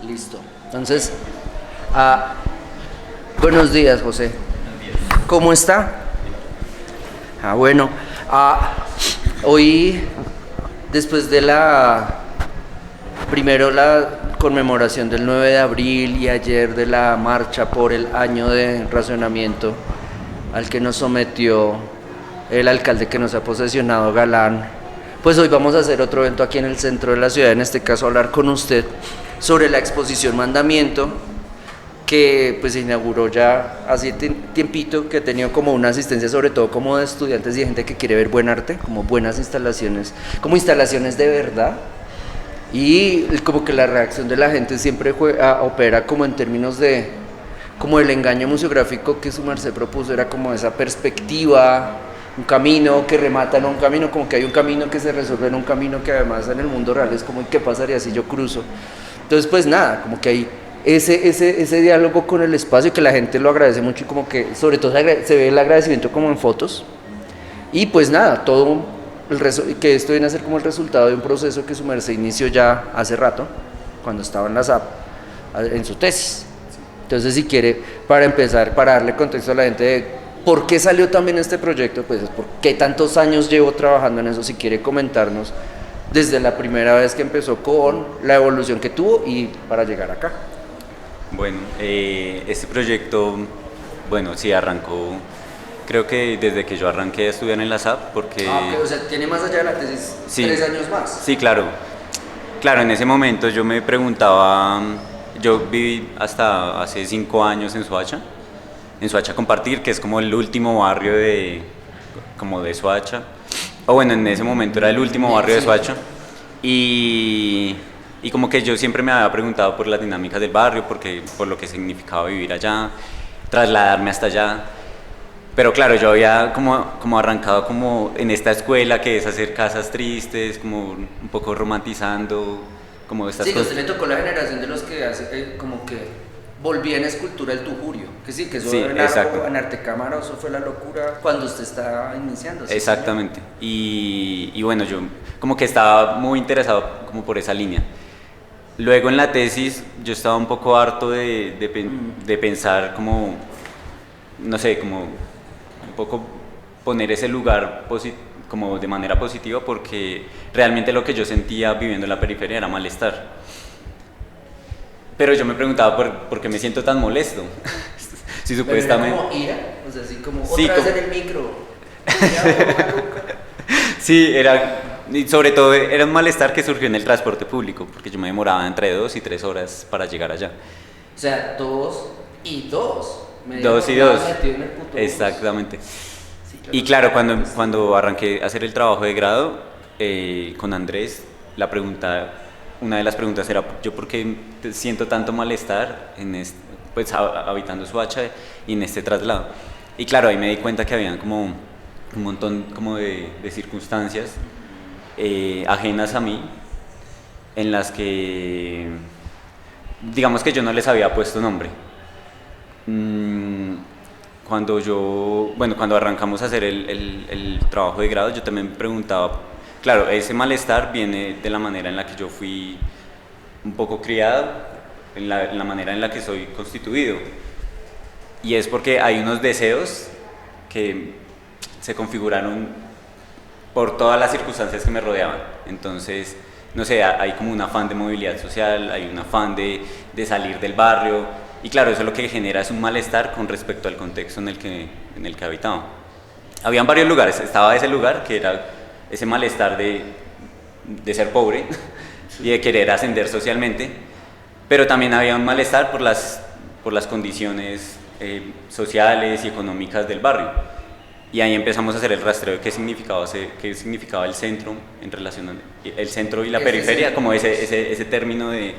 Listo. Entonces, ah, buenos días, José. ¿Cómo está? Bueno. Ah, Hoy, después de primero la conmemoración del 9 de abril y ayer de la marcha por el año de racionamiento al que nos sometió el alcalde que nos ha posesionado, Galán, pues hoy vamos a hacer otro evento aquí en el centro de la ciudad, en este caso hablar con usted sobre la exposición Mandamiento, que pues se inauguró ya hace tiempito, que ha tenido como una asistencia sobre todo como de estudiantes y de gente que quiere ver buen arte, como buenas instalaciones, como instalaciones de verdad. Y como que la reacción de la gente siempre opera como en términos de, como el engaño museográfico que su merced propuso, era como esa perspectiva, un camino que remata en un camino, como que hay un camino que se resuelve en un camino que además en el mundo real es como, ¿y qué pasaría si yo cruzo? Entonces pues nada, como que hay ese diálogo con el espacio que la gente lo agradece mucho y como que sobre todo se ve el agradecimiento como en fotos. Y pues nada, que esto viene a ser como el resultado de un proceso que su merced inició ya hace rato, cuando estaba en la SAP, en su tesis. Entonces, si quiere, para empezar, para darle contexto a la gente de por qué salió también este proyecto, pues es por qué tantos años llevo trabajando en eso, si quiere comentarnos desde la primera vez que empezó con la evolución que tuvo y para llegar acá. Bueno, este proyecto, bueno, sí arrancó, creo que desde que yo arranqué a estudiar en la SAP, porque... O sea, tiene más allá de la tesis, sí, 3 años más. Sí, claro. Claro, en ese momento yo me preguntaba, yo viví hasta hace 5 años en Soacha Compartir, que es como el último barrio como de Soacha, o bueno, en ese momento era el último barrio de Soacha, y como que yo siempre me había preguntado por las dinámicas del barrio, por lo que significaba vivir allá, trasladarme hasta allá. Pero claro, yo había como arrancado como en esta escuela que es hacer casas tristes, como un poco romantizando, como estas Sí, que a cosas. usted le tocó la generación de los que hace como que volvía en escultura el tujurio, que sí, que eso Sí, exacto. en arte cámara, eso fue la locura cuando usted estaba iniciando. ¿Sí? Exactamente. Y bueno, yo como que estaba muy interesado como por esa línea. Luego en la tesis yo estaba un poco harto de pensar como, no sé, como un poco poner ese lugar como de manera positiva, porque realmente lo que yo sentía viviendo en la periferia era malestar. Pero yo me preguntaba por qué me siento tan molesto. Si supuestamente... Pero era como ira, o sea, así como Sí, otra vez en el micro. Sí, y sobre todo era un malestar que surgió en el transporte público, porque yo me demoraba entre 2 y 3 horas para llegar allá. O sea, 2 y 2. 2 y 2. Exactamente. Exactamente. Y claro, cuando arranqué a hacer el trabajo de grado con Andrés, una de las preguntas era, ¿yo por qué siento tanto malestar pues habitando Soacha y en este traslado? Y claro, ahí me di cuenta que habían como un montón como de circunstancias ajenas a mí, en las que digamos que yo no les había puesto nombre. Cuando arrancamos a hacer el trabajo de grado, yo también me preguntaba, claro, ese malestar viene de la manera en la que yo fui un poco criado, en la manera en la que soy constituido, y es porque hay unos deseos que se configuraron por todas las circunstancias que me rodeaban. Entonces, no sé, hay como un afán de movilidad social, hay un afán de salir del barrio, y claro, eso lo que genera es un malestar con respecto al contexto en el que habitaba. Habían varios lugares, estaba ese lugar que era ese malestar de ser pobre y de querer ascender socialmente, pero también había un malestar por las condiciones sociales y económicas del barrio. Y ahí empezamos a hacer el rastreo de qué significaba el centro en relación el centro y la periferia, como ese término de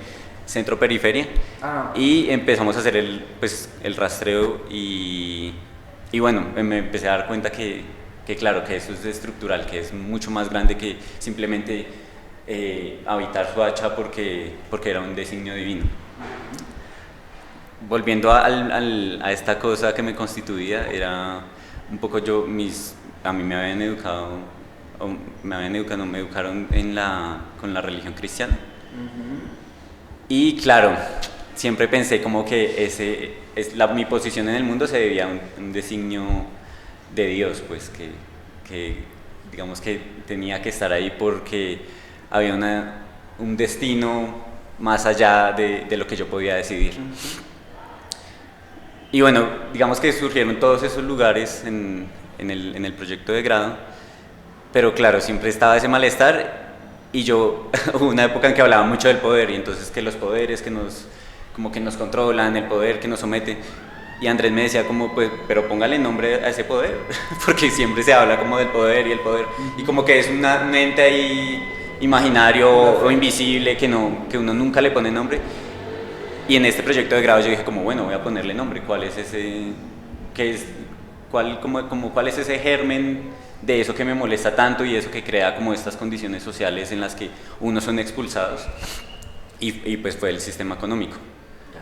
centro-periferia. Y empezamos a hacer el rastreo y bueno, me empecé a dar cuenta que claro, que eso es estructural, que es mucho más grande que simplemente habitar Soacha porque era un designio divino. Volviendo a esta cosa que me constituía, era un poco a mí me educaron con la religión cristiana, Y claro, siempre pensé como que mi posición en el mundo se debía a un designio de Dios, pues que digamos que tenía que estar ahí porque había un destino más allá de lo que yo podía decidir. Y bueno, digamos que surgieron todos esos lugares en el proyecto de grado, pero claro, siempre estaba ese malestar y yo hubo una época en que hablaba mucho del poder y entonces que los poderes como que nos controlan, el poder que nos somete. Y Andrés me decía como, pues, pero póngale nombre a ese poder, porque siempre se habla como del poder y el poder, y como que es un ente ahí imaginario o invisible que uno nunca le pone nombre. Y en este proyecto de grado yo dije como, bueno, voy a ponerle nombre, ¿cuál es ese, cuál es ese germen de eso que me molesta tanto y eso que crea como estas condiciones sociales en las que unos son expulsados? Y pues fue el sistema económico.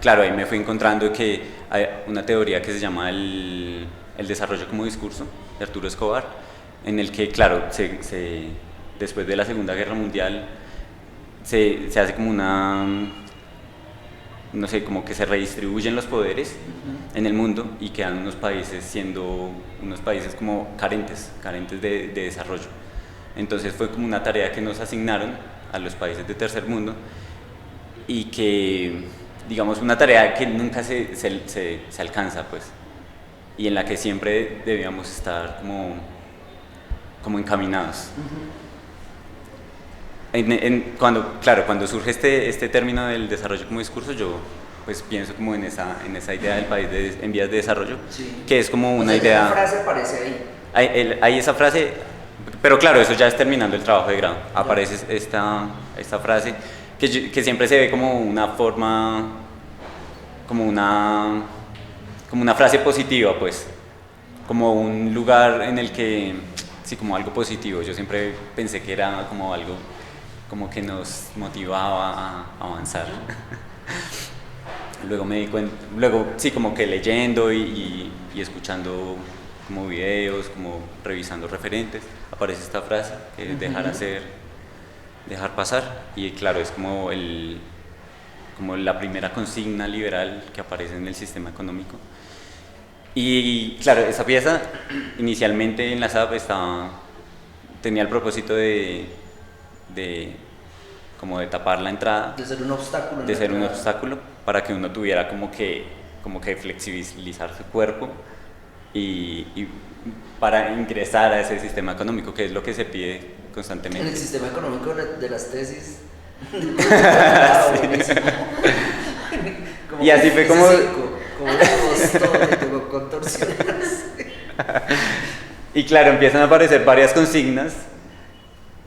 Claro, ahí me fui encontrando que hay una teoría que se llama el desarrollo como discurso, de Arturo Escobar, en el que, claro, después de la Segunda Guerra Mundial se hace como no sé, como que se redistribuyen los poderes en el mundo y quedan unos países siendo unos países como carentes de desarrollo. Entonces fue como una tarea que nos asignaron a los países de tercer mundo y que, digamos, una tarea que nunca se alcanza, pues, y en la que siempre debíamos estar como encaminados. Cuando surge este término del desarrollo como discurso, yo pues pienso como en esa idea del país en vías de desarrollo, sí, que es como una idea... Esa frase aparece ahí. Hay esa frase, pero claro, eso ya es terminando el trabajo de grado, ya. Aparece esta frase que siempre se ve como una forma, como una frase positiva, pues, como un lugar en el que, sí, como algo positivo. Yo siempre pensé que era como algo como que nos motivaba a avanzar. Luego me di cuenta, sí, como que leyendo y escuchando como videos, como revisando referentes, aparece esta frase, que es dejar hacer, dejar pasar, y claro, es como la primera consigna liberal que aparece en el sistema económico. Y claro, esa pieza inicialmente en la SAP tenía el propósito de tapar la entrada, de ser un obstáculo, para que uno tuviera como que flexibilizar su cuerpo y para ingresar a ese sistema económico, que es lo que se pide constantemente. En el sistema económico de las tesis. Y así fue como contorsiones. Y claro, empiezan a aparecer varias consignas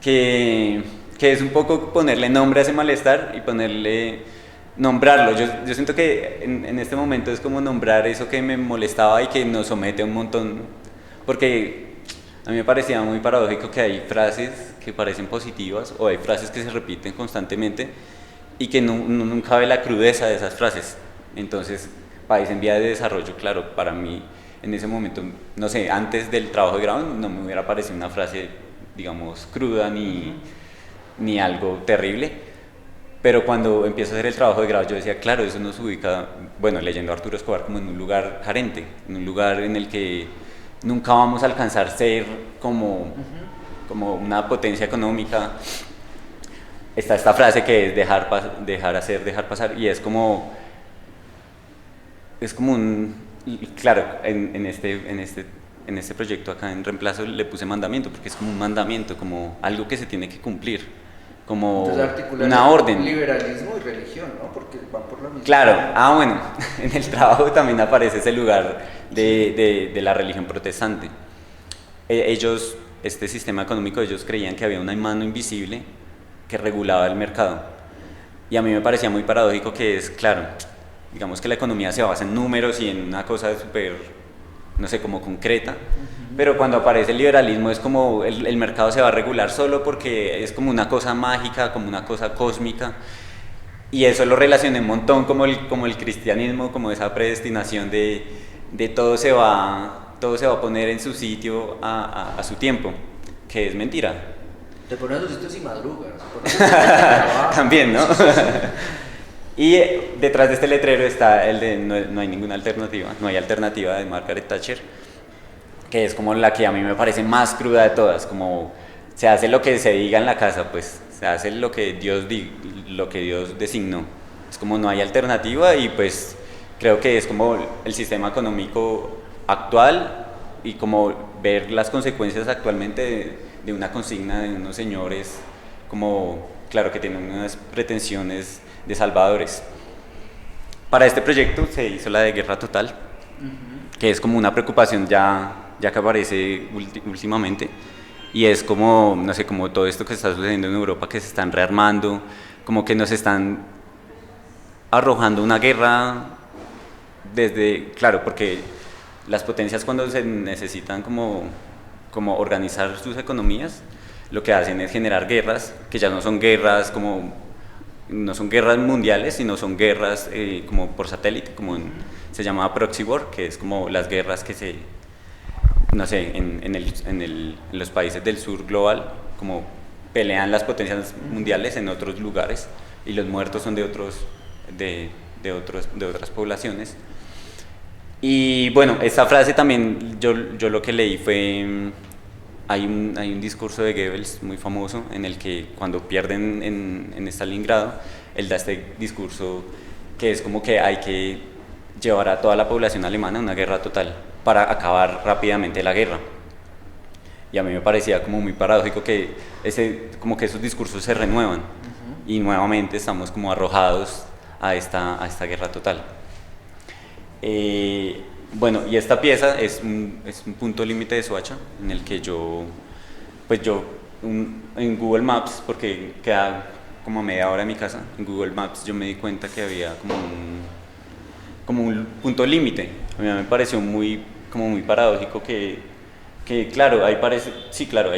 que es un poco ponerle nombre a ese malestar y nombrarlo. Yo siento que en este momento es como nombrar eso que me molestaba y que nos somete un montón, porque a mí me parecía muy paradójico que hay frases que parecen positivas o hay frases que se repiten constantemente y que nunca ve la crudeza de esas frases. Entonces, país en vía de desarrollo, claro, para mí en ese momento, no sé, antes del trabajo de grado no me hubiera parecido una frase, digamos, cruda ni algo terrible, pero cuando empiezo a hacer el trabajo de grado yo decía, claro, eso nos ubica, bueno, leyendo a Arturo Escobar, como en un lugar carente, en un lugar en el que nunca vamos a alcanzar ser como una potencia económica. Está esta frase que es dejar hacer, dejar pasar, y es como claro, en este proyecto acá en Reemplazo le puse mandamiento, porque es como un mandamiento, como algo que se tiene que cumplir, como una orden. Liberalismo y religión, ¿no? Porque van por la misma. Claro, bueno, en el trabajo también aparece ese lugar de la religión protestante. Ellos, este sistema económico, ellos creían que había una mano invisible que regulaba el mercado. Y a mí me parecía muy paradójico que es, claro, digamos que la economía se basa en números y en una cosa súper, no sé, como concreta, pero cuando aparece el liberalismo es como el mercado se va a regular solo porque es como una cosa mágica, como una cosa cósmica, y eso lo relacioné un montón como el cristianismo, como esa predestinación de todo se va a poner en su sitio a su tiempo, que es mentira. Te pones los sitios y madrugas. También, ¿no? Y detrás de este letrero está el de no hay ninguna alternativa, no hay alternativa de Margaret Thatcher, que es como la que a mí me parece más cruda de todas, como se hace lo que se diga en la casa, pues se hace lo que Dios designó. Es como no hay alternativa y pues creo que es como el sistema económico actual y como ver las consecuencias actualmente de una consigna de unos señores como, claro, que tienen unas pretensiones de salvadores. Para este proyecto se hizo la de guerra total, que es como una preocupación ya que aparece últimamente, y es como, no sé, como todo esto que está sucediendo en Europa, que se están rearmando, como que nos están arrojando una guerra desde, claro, porque las potencias cuando se necesitan como organizar sus economías, lo que hacen es generar guerras, que ya no son guerras no son guerras mundiales, sino son guerras como por satélite, se llama proxy war, que es como las guerras que se, no sé, en los países del sur global, como pelean las potencias mundiales en otros lugares y los muertos son de otras poblaciones. Y bueno, esta frase también, yo lo que leí fue, hay un discurso de Goebbels muy famoso en el que cuando pierden en Stalingrado, él da este discurso que es como que hay que llevar a toda la población alemana a una guerra total para acabar rápidamente la guerra. Y a mí me parecía como muy paradójico que como que esos discursos se renuevan y nuevamente estamos como arrojados a esta guerra total. Bueno, y esta pieza es un punto límite de Soacha en el que en Google Maps, porque queda como a media hora de mi casa, en Google Maps yo me di cuenta que había como un punto límite. A mí me pareció muy paradójico que claro, ahí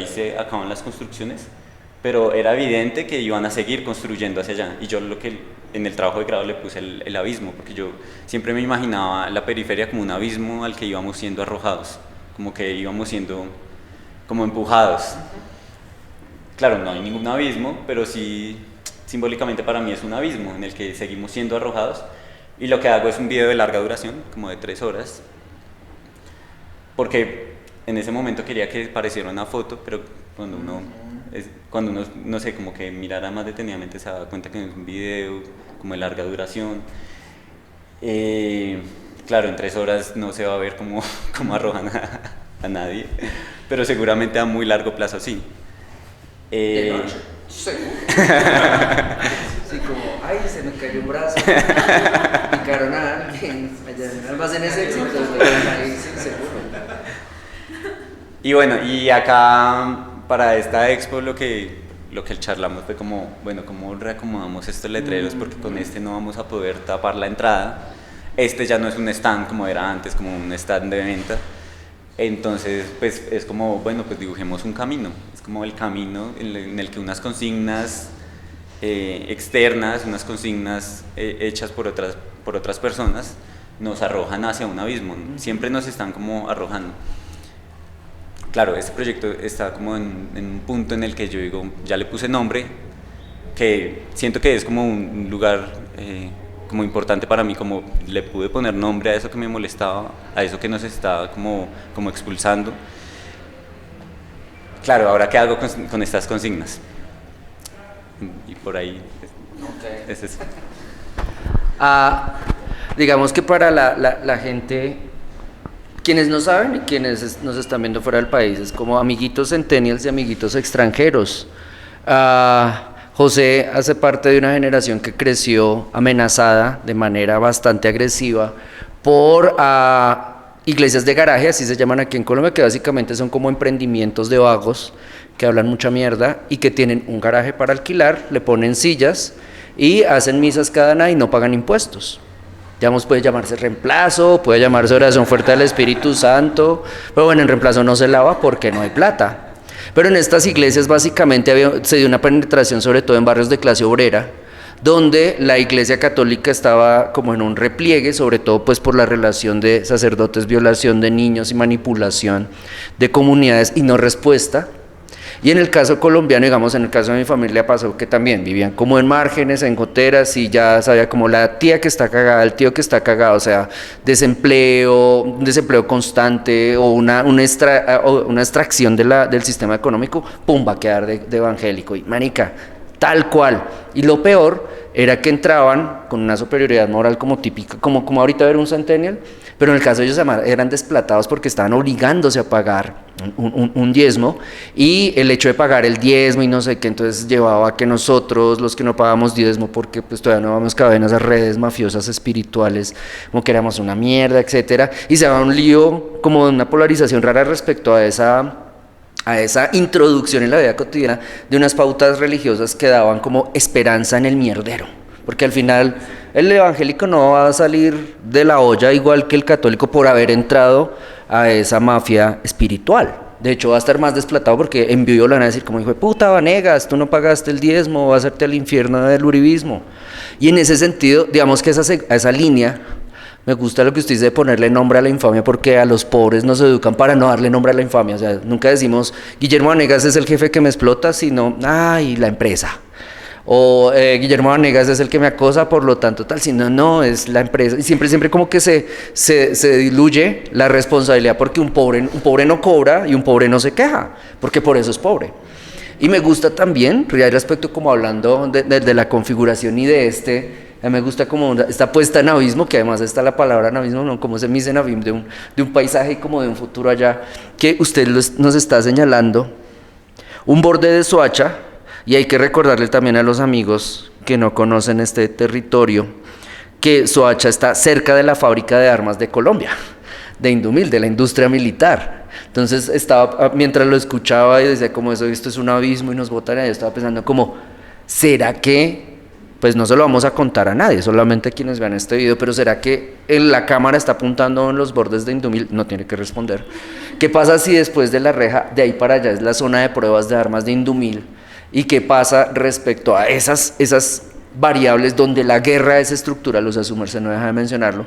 se acaban las construcciones, pero era evidente que iban a seguir construyendo hacia allá, y yo en el trabajo de grado le puse el abismo, porque yo siempre me imaginaba la periferia como un abismo al que íbamos siendo arrojados, como que íbamos siendo como empujados. Claro, no hay ningún abismo, pero sí, simbólicamente para mí es un abismo en el que seguimos siendo arrojados, y lo que hago es un video de larga duración, como de 3 horas, porque en ese momento quería que pareciera una foto, pero cuando uno, no sé, como que mirara más detenidamente se daba cuenta que es un video como de larga duración. Claro, en 3 horas no se va a ver cómo arrojan a nadie, pero seguramente a muy largo plazo sí. De noche, seguro. Sí, como, ay, se me cayó un brazo, picaron a alguien, allá en almacenes éxitos, ahí sí, seguro. Y bueno, y acá para esta expo lo que charlamos fue como, bueno, cómo reacomodamos estos letreros, porque con este no vamos a poder tapar la entrada. Este ya no es un stand como era antes, como un stand de venta. Entonces, pues es como, bueno, pues dibujemos un camino. Es como el camino en el que unas consignas externas, unas consignas hechas por otras personas, nos arrojan hacia un abismo. Siempre nos están como arrojando. Claro, este proyecto está como en un punto en el que yo digo, ya le puse nombre, que siento que es como un lugar como importante para mí, como le pude poner nombre a eso que me molestaba, a eso que nos estaba como expulsando. Claro, ahora qué hago con estas consignas. Y por ahí es eso. Digamos que para la gente, quienes no saben y quienes nos están viendo fuera del país, es como amiguitos centennials y amiguitos extranjeros. José hace parte de una generación que creció amenazada de manera bastante agresiva por iglesias de garaje, así se llaman aquí en Colombia, que básicamente son como emprendimientos de vagos que hablan mucha mierda y que tienen un garaje para alquilar, le ponen sillas y hacen misas cada nada y no pagan impuestos. Digamos, puede llamarse reemplazo, puede llamarse oración fuerte del Espíritu Santo, pero bueno, en reemplazo no se lava porque no hay plata. Pero en estas iglesias básicamente se dio una penetración, sobre todo en barrios de clase obrera, donde la iglesia católica estaba como en un repliegue, sobre todo pues por la relación de sacerdotes, violación de niños y manipulación de comunidades y no respuesta. Y en el caso colombiano, digamos, en el caso de mi familia pasó que también vivían como en márgenes, en goteras, y ya sabía como la tía que está cagada, el tío que está cagado, o sea, desempleo, un desempleo constante o una extracción del sistema económico, pum, va a quedar de evangélico. Y manica, tal cual. Y lo peor era que entraban con una superioridad moral como típica, como ahorita ver un centennial, pero en el caso de ellos eran desplatados porque estaban obligándose a pagar un diezmo, y el hecho de pagar el diezmo y no sé qué, entonces llevaba a que nosotros, los que no pagamos diezmo porque pues todavía no vamos caber en esas redes mafiosas espirituales, como que éramos una mierda, etcétera, y se daba un lío como de una polarización rara respecto a esa introducción en la vida cotidiana de unas pautas religiosas que daban como esperanza en el mierdero, porque al final el evangélico no va a salir de la olla igual que el católico por haber entrado a esa mafia espiritual. De hecho va a estar más desplatado porque en vivo le van a decir como hijo de puta Vanegas, tú no pagaste el diezmo, vas a hacerte al infierno del uribismo. Y en ese sentido, digamos que esa línea, me gusta lo que usted dice de ponerle nombre a la infamia, porque a los pobres nos educan para no darle nombre a la infamia. O sea, nunca decimos Guillermo Vanegas es el jefe que me explota, sino ay, la empresa. O Guillermo Vanegas es el que me acosa, por lo tanto tal, sino no, es la empresa. Y siempre como que se diluye la responsabilidad, porque un pobre no cobra y un pobre no se queja, porque por eso es pobre. Y me gusta también, respecto como hablando de la configuración y me gusta como esta puesta en abismo, que además está la palabra en abismo, ¿no? Como se me dice en abismo, de un paisaje y como de un futuro allá, que usted nos está señalando, un borde de Soacha, y hay que recordarle también a los amigos que no conocen este territorio, que Soacha está cerca de la fábrica de armas de Colombia, de Indumil, de la industria militar. Entonces mientras lo escuchaba y decía como esto es un abismo y nos botan, yo estaba pensando como, ¿será que, pues no se lo vamos a contar a nadie, solamente a quienes vean este video, pero será que la cámara está apuntando en los bordes de Indumil? No tiene que responder. ¿Qué pasa si después de la reja, de ahí para allá es la zona de pruebas de armas de Indumil? ¿Y qué pasa respecto a esas variables donde la guerra es estructural? O sea, su merced no deja de mencionarlo,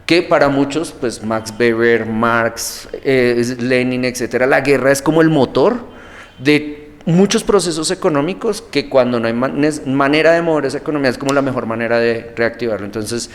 que para muchos, pues Max Weber, Marx, Lenin, etcétera, la guerra es como el motor de muchos procesos económicos, que cuando no hay manera de mover esa economía es como la mejor manera de reactivarlo. Entonces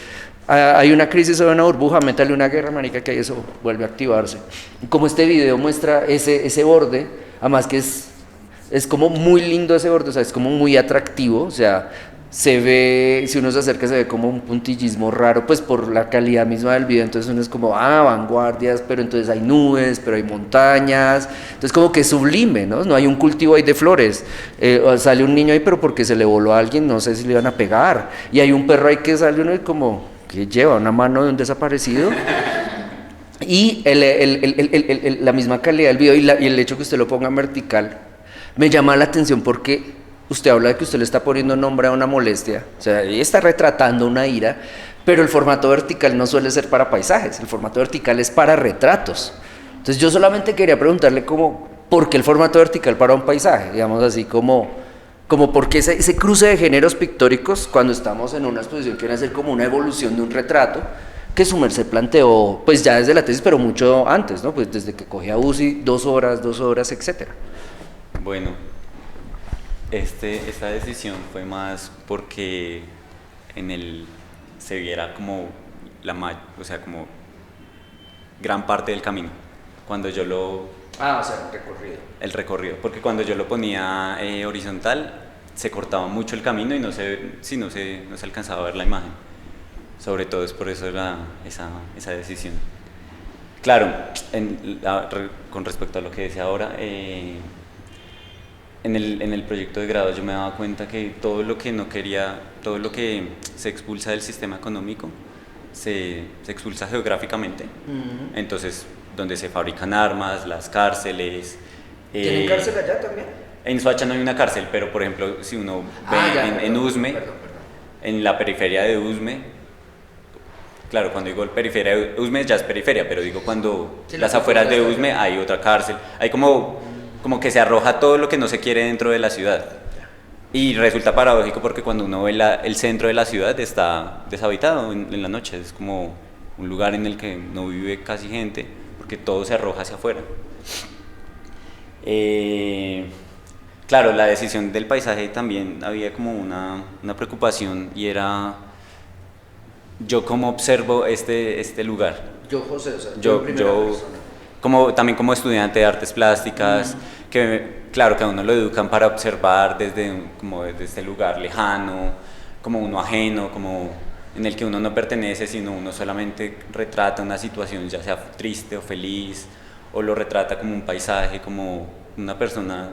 hay una crisis o una burbuja, métale una guerra, marica, que eso vuelve a activarse. Y como este video muestra ese borde, además que es como muy lindo ese borde, o sea, es como muy atractivo, o sea, se ve, si uno se acerca se ve como un puntillismo raro, pues por la calidad misma del video, entonces uno es como, vanguardias, pero entonces hay nubes, pero hay montañas, entonces como que es sublime, ¿no? No hay un cultivo ahí de flores, sale un niño ahí, pero porque se le voló a alguien, no sé si le iban a pegar, y hay un perro ahí que sale uno y como, que lleva una mano de un desaparecido, y la misma calidad del video y el hecho que usted lo ponga en vertical, me llama la atención porque usted habla de que usted le está poniendo nombre a una molestia, o sea, ella está retratando una ira, pero el formato vertical no suele ser para paisajes, el formato vertical es para retratos. Entonces yo solamente quería preguntarle ¿por qué el formato vertical para un paisaje? Digamos así como por qué ese cruce de géneros pictóricos cuando estamos en una exposición que viene a ser como una evolución de un retrato, que su merced planteó pues ya desde la tesis, pero mucho antes, ¿no? Pues desde que cogía UCI, 2 horas, etcétera. Bueno, esta decisión fue más porque se viera como o sea, como gran parte del camino. Cuando yo o sea, el recorrido, porque cuando yo lo ponía horizontal, se cortaba mucho el camino y no se alcanzaba a ver la imagen. Sobre todo es por eso esa decisión. Claro, con respecto a lo que decía ahora, en el proyecto de grado yo me daba cuenta que todo lo que se expulsa del sistema económico se expulsa geográficamente. Uh-huh. Entonces, donde se fabrican armas, las cárceles. ¿Tienen cárcel allá también? En Soacha no hay una cárcel, pero por ejemplo, si uno ve en Usme, en la periferia de Usme, claro, cuando digo periferia de Usme ya es periferia, pero digo cuando las afueras de Usme hay otra cárcel, hay como que se arroja todo lo que no se quiere dentro de la ciudad. Y resulta paradójico porque cuando uno ve el centro de la ciudad está deshabitado en la noche, es como un lugar en el que no vive casi gente porque todo se arroja hacia afuera. claro, la decisión del paisaje también había como una preocupación y era yo cómo observo este lugar. Yo, José, o sea, yo en primera persona. Como, también como estudiante de artes plásticas, que claro, que a uno lo educan para observar como desde este lugar lejano, como uno ajeno, como en el que uno no pertenece, sino uno solamente retrata una situación, ya sea triste o feliz, o lo retrata como un paisaje, como una persona.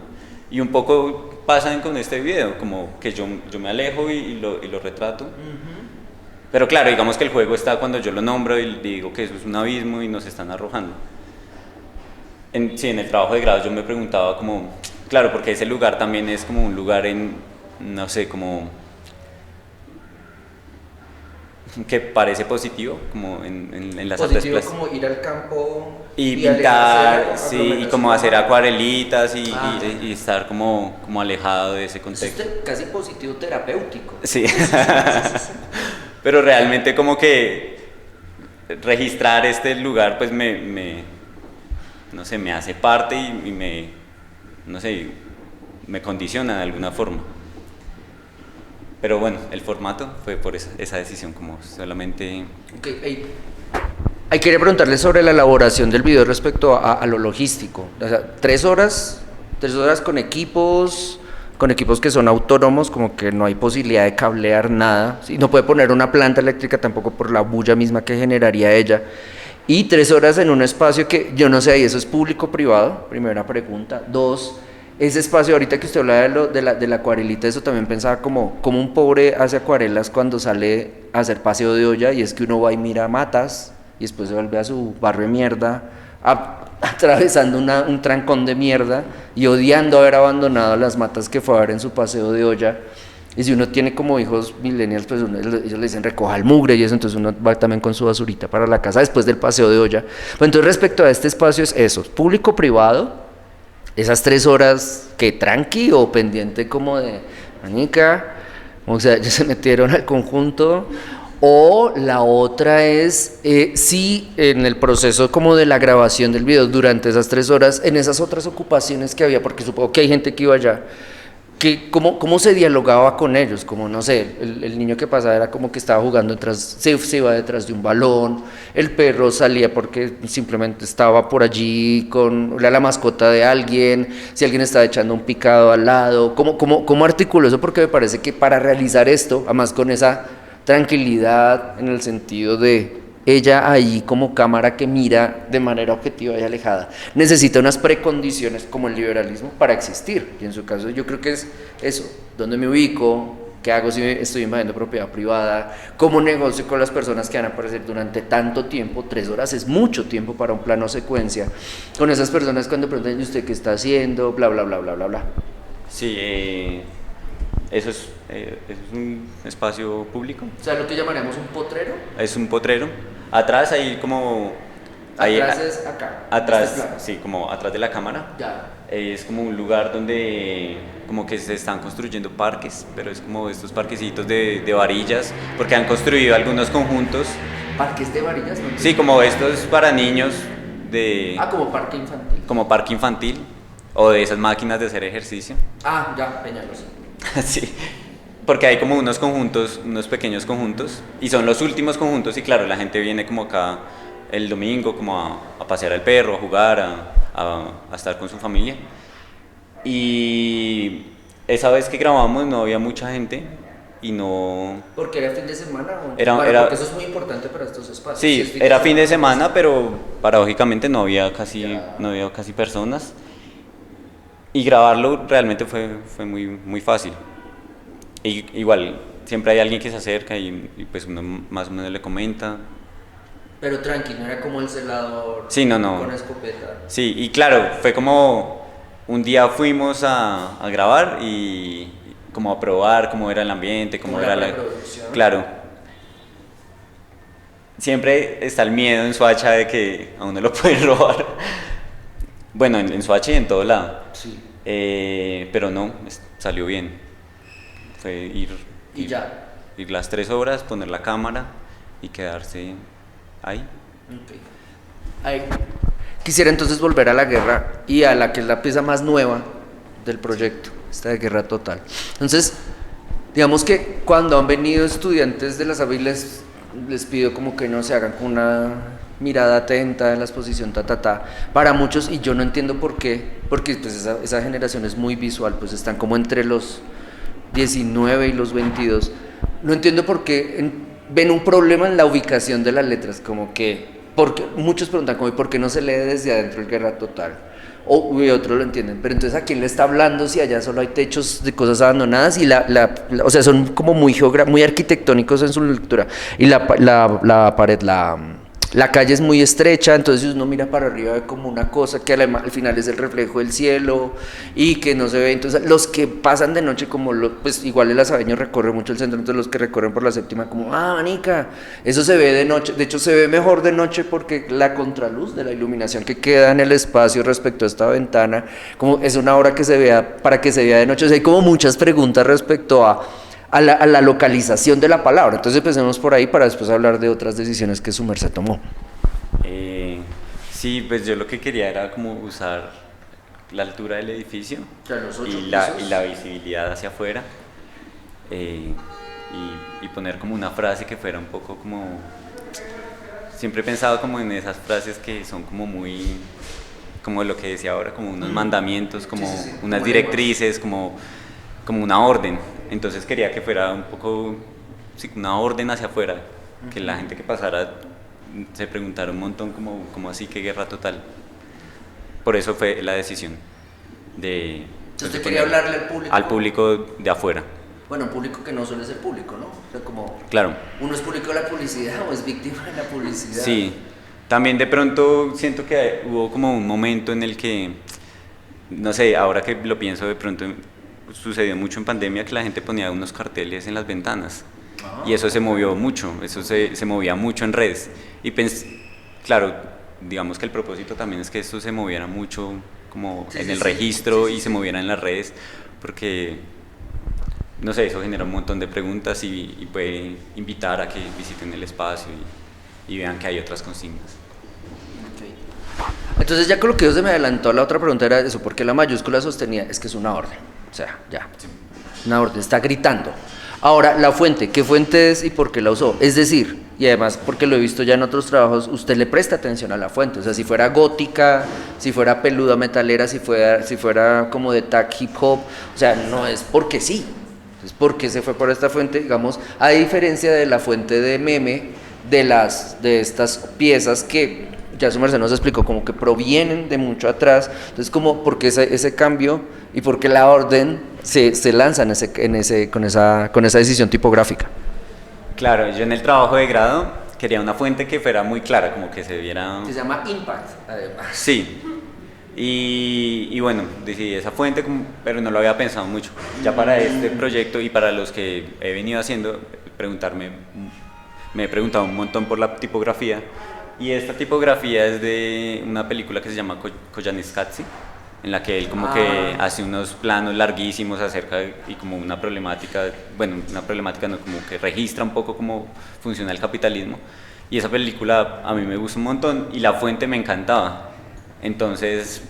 Y un poco pasa con este video, como que yo me alejo y lo retrato. Pero claro, digamos que el juego está cuando yo lo nombro y digo que eso es un abismo y nos están arrojando. Sí, en el trabajo de grado yo me preguntaba como, claro, porque ese lugar también es como un lugar no sé, como que parece positivo, como en las artes plásticas. Como ir al campo y pintar, sí, y como hacer acuarelitas y estar como alejado de ese contexto. Eso es casi positivo terapéutico. Sí, pero realmente como que registrar este lugar pues no sé, me hace parte y no sé, me condiciona de alguna forma. Pero bueno, el formato fue por esa decisión, como solamente... Okay, ahí quería preguntarle sobre la elaboración del video respecto a lo logístico. O sea, 3 horas con equipos que son autónomos, como que no hay posibilidad de cablear nada, ¿sí? No puede poner una planta eléctrica tampoco por la bulla misma que generaría ella. Y 3 horas en un espacio que yo no sé, ahí eso es público o privado, primera pregunta. 2, ese espacio, ahorita que usted hablaba de la acuarelita, eso también pensaba como un pobre hace acuarelas cuando sale a hacer paseo de olla, y es que uno va y mira matas y después se vuelve a su barrio de mierda, atravesando un trancón de mierda y odiando haber abandonado las matas que fue a ver en su paseo de olla. Y si uno tiene como hijos millennials, pues ellos le dicen recoja el mugre y eso, entonces uno va también con su basurita para la casa después del paseo de olla. Pues entonces respecto a este espacio es eso, público-privado, esas 3 horas que tranqui o pendiente como de manica, o sea, ya se metieron al conjunto. O la otra es, sí, en el proceso como de la grabación del video durante esas 3 horas, en esas otras ocupaciones que había, porque supongo que hay gente que iba allá, ¿cómo se dialogaba con ellos? Como, no sé, el niño que pasaba era como que estaba jugando se iba detrás de un balón, el perro salía porque simplemente estaba por allí era la mascota de alguien, si alguien estaba echando un picado al lado, ¿cómo articulo eso? Porque me parece que para realizar esto, además con esa tranquilidad en el sentido de ella ahí como cámara que mira de manera objetiva y alejada, necesita unas precondiciones como el liberalismo para existir. Y en su caso yo creo que es eso, dónde me ubico, qué hago si estoy invadiendo propiedad privada, cómo negocio con las personas que van a aparecer durante tanto tiempo. 3 horas es mucho tiempo para un plano secuencia, con esas personas cuando preguntan, ¿y usted qué está haciendo? Bla, bla, bla, bla, bla, bla. Sí, eso es un espacio público. O sea, lo que llamaríamos un potrero. Es un potrero. Atrás hay como... Atrás es acá. Atrás, sí, como atrás de la cámara. Ya. Es como un lugar donde como que se están construyendo parques, pero es como estos parquecitos de varillas, porque han construido algunos conjuntos. ¿Parques de varillas? ¿No? Sí, como estos para niños como parque infantil. Como parque infantil, o de esas máquinas de hacer ejercicio. Ya, Peñalos. Sí, porque hay como unos conjuntos, unos pequeños conjuntos, y son los últimos conjuntos, y claro, la gente viene como acá el domingo como a pasear al perro, a jugar, a estar con su familia. Y esa vez que grabamos no había mucha gente y no... ¿Porque era fin de semana? Porque eso es muy importante para estos espacios. Sí, era fin de semana, pero paradójicamente no había casi personas. Y grabarlo realmente fue muy, muy fácil. Igual, siempre hay alguien que se acerca y pues uno más o menos le comenta. Pero tranqui, no era como el celador. Sí, no. Con escopeta. Sí, y claro, fue como un día fuimos a grabar y como a probar cómo era el ambiente, cómo era la producción. Claro. Siempre está el miedo en Soacha de que a uno lo pueden robar. Bueno, en Soacha y en todo lado. Sí. Pero no, salió bien. Fue ir las 3 horas, poner la cámara y quedarse ahí. Okay. Quisiera entonces volver a la guerra y a la que es la pieza más nueva del proyecto. esta de Guerra Total. Entonces, digamos que cuando han venido estudiantes de las ABI les pido como que no se hagan con una mirada atenta en la exposición, para muchos, y yo no entiendo por qué, porque pues esa generación es muy visual, pues están como entre los 19 y los 22, no entiendo por qué ven un problema en la ubicación de las letras, como que, porque muchos preguntan como, ¿por qué no se lee desde adentro el Guerra Total? Y otros lo entienden, pero entonces ¿a quién le está hablando si allá solo hay techos de cosas abandonadas? Y o sea, son como muy arquitectónicos en su lectura, y la pared, la calle es muy estrecha, entonces uno mira para arriba ve como una cosa que al final es el reflejo del cielo y que no se ve. Entonces los que pasan de noche, como pues igual el azabeño recorre mucho el centro, entonces los que recorren por la séptima como, manica, eso se ve de noche. De hecho se ve mejor de noche porque la contraluz de la iluminación que queda en el espacio respecto a esta ventana, como es una hora que se vea, para que se vea de noche. O sea, hay como muchas preguntas respecto a la localización de la palabra. Entonces empecemos por ahí para después hablar de otras decisiones que su merced tomó. Sí, pues yo lo que quería era como usar la altura del edificio, claro, y la visibilidad hacia afuera, y poner como una frase que fuera un poco como... Siempre he pensado como en esas frases que son como muy... como lo que decía ahora, como unos mandamientos, como unas directrices, como una orden. Entonces quería que fuera un poco, sí, una orden hacia afuera, que la gente que pasara se preguntara un montón como así que Guerra Total. Por eso fue la decisión de... Entonces usted quería hablarle al público de afuera. Bueno, un público que no suele ser público, ¿no? O sea, como... Claro. ¿Uno es público de la publicidad o es víctima de la publicidad? Sí. También de pronto siento que hubo como un momento en el que, no sé, ahora que lo pienso, de pronto sucedió mucho en pandemia que la gente ponía unos carteles en las ventanas, y eso se movió mucho, eso se movía mucho en redes, y claro, digamos que el propósito también es que esto se moviera mucho como en el registro y se moviera en las redes, porque, no sé, eso genera un montón de preguntas y puede invitar a que visiten el espacio y vean que hay otras consignas. Entonces ya con lo que se me adelantó, la otra pregunta era eso, ¿por qué la mayúscula sostenida? Es que es una orden, o sea, ya, una orden, está gritando. Ahora, la fuente, ¿qué fuente es y por qué la usó? Es decir, y además porque lo he visto ya en otros trabajos, usted le presta atención a la fuente, o sea, si fuera gótica, si fuera peluda metalera, si fuera como de tag hip hop, o sea, no es porque sí, es porque se fue por esta fuente, digamos, a diferencia de la fuente de meme, de estas piezas que ya su merced nos explicó, como que provienen de mucho atrás. Entonces, como porque ese cambio y porque la orden se lanza con esa decisión tipográfica. Claro, yo en el trabajo de grado quería una fuente que fuera muy clara, como que se viera... Se llama Impact, además. Sí, y bueno, decidí esa fuente, pero no lo había pensado mucho. Ya para este proyecto y para los que he venido haciendo, me he preguntado un montón por la tipografía. Y esta tipografía es de una película que se llama Koyaanisqatsi, en la que él como que hace unos planos larguísimos acerca y como una problemática, bueno, una problemática no, como que registra un poco cómo funciona el capitalismo. Y esa película a mí me gusta un montón y la fuente me encantaba. Entonces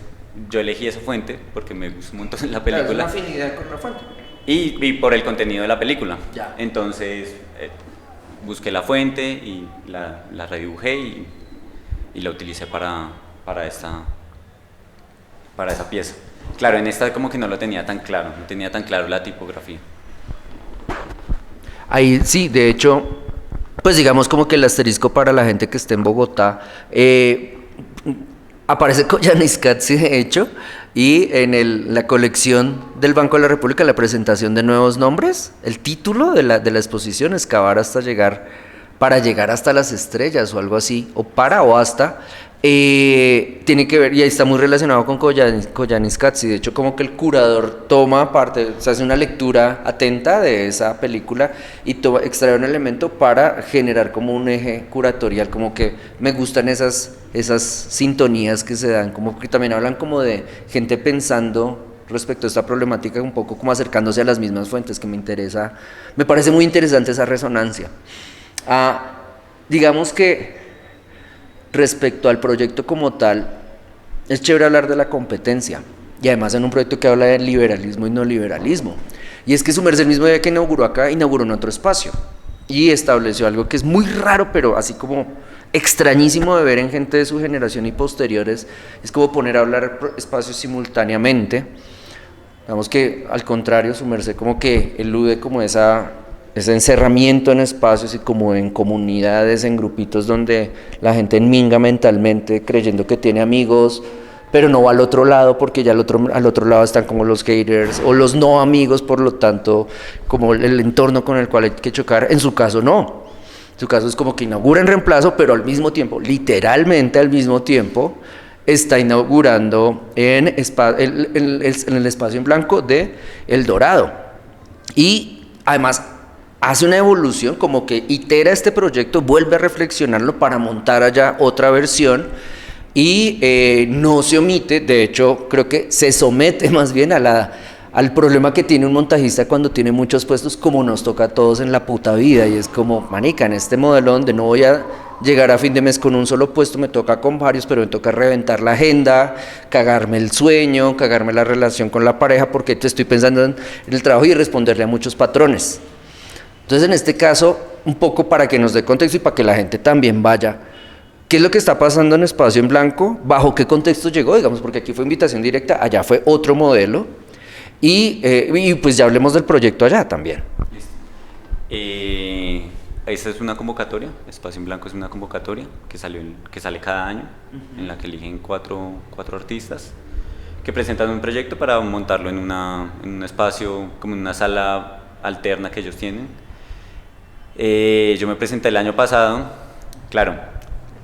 yo elegí esa fuente porque me gusta un montón la película. Claro, es una afinidad con la fuente. Y por el contenido de la película. Ya. Entonces busqué la fuente y la redibujé y la utilicé para esa pieza. Claro, en esta como que no lo tenía tan claro, no tenía tan claro la tipografía. Ahí sí, de hecho, pues digamos como que el asterisco para la gente que esté en Bogotá, aparece Koyaanisqatsi de hecho, y en la colección del Banco de la República, la presentación de nuevos nombres, el título de la exposición, excavar hasta para llegar hasta las estrellas o algo así, o hasta, tiene que ver, y ahí está muy relacionado con Koyaanisqatsi. De hecho, como que el curador toma parte, se hace una lectura atenta de esa película y extrae un elemento para generar como un eje curatorial. Como que me gustan esas sintonías que se dan, como que también hablan como de gente pensando respecto a esta problemática, un poco como acercándose a las mismas fuentes, que me parece muy interesante esa resonancia. Digamos que respecto al proyecto como tal, es chévere hablar de la competencia, y además en un proyecto que habla de liberalismo y no liberalismo. Y es que su merced el mismo día que inauguró acá, inauguró en otro espacio y estableció algo que es muy raro, pero así como extrañísimo de ver en gente de su generación y posteriores, es como poner a hablar espacios simultáneamente. Digamos que al contrario, su merced como que elude como ese encerramiento en espacios y como en comunidades, en grupitos donde la gente enminga mentalmente creyendo que tiene amigos, pero no va al otro lado porque ya al otro lado están como los haters o los no amigos, por lo tanto, como el entorno con el cual hay que chocar. En su caso, no. En su caso es como que inaugura en reemplazo, pero al mismo tiempo, literalmente al mismo tiempo, está inaugurando en el espacio en blanco de El Dorado. Y además hace una evolución, como que itera este proyecto, vuelve a reflexionarlo para montar allá otra versión. Y no se omite, de hecho creo que se somete más bien al problema que tiene un montajista cuando tiene muchos puestos, como nos toca a todos en la puta vida, y es como, manica, en este modelo donde no voy a llegar a fin de mes con un solo puesto, me toca con varios, pero me toca reventar la agenda, cagarme el sueño, cagarme la relación con la pareja, porque te estoy pensando en el trabajo y responderle a muchos patrones. Entonces en este caso, un poco para que nos dé contexto y para que la gente también vaya, ¿qué es lo que está pasando en Espacio en Blanco? ¿Bajo qué contexto llegó? Digamos, porque aquí fue invitación directa, allá fue otro modelo. Y pues ya hablemos del proyecto allá también. Listo. Esa es una convocatoria, Espacio en Blanco es una convocatoria que sale cada año, en la que eligen cuatro artistas que presentan un proyecto para montarlo en un espacio, como en una sala alterna que ellos tienen. Yo me presenté el año pasado, claro.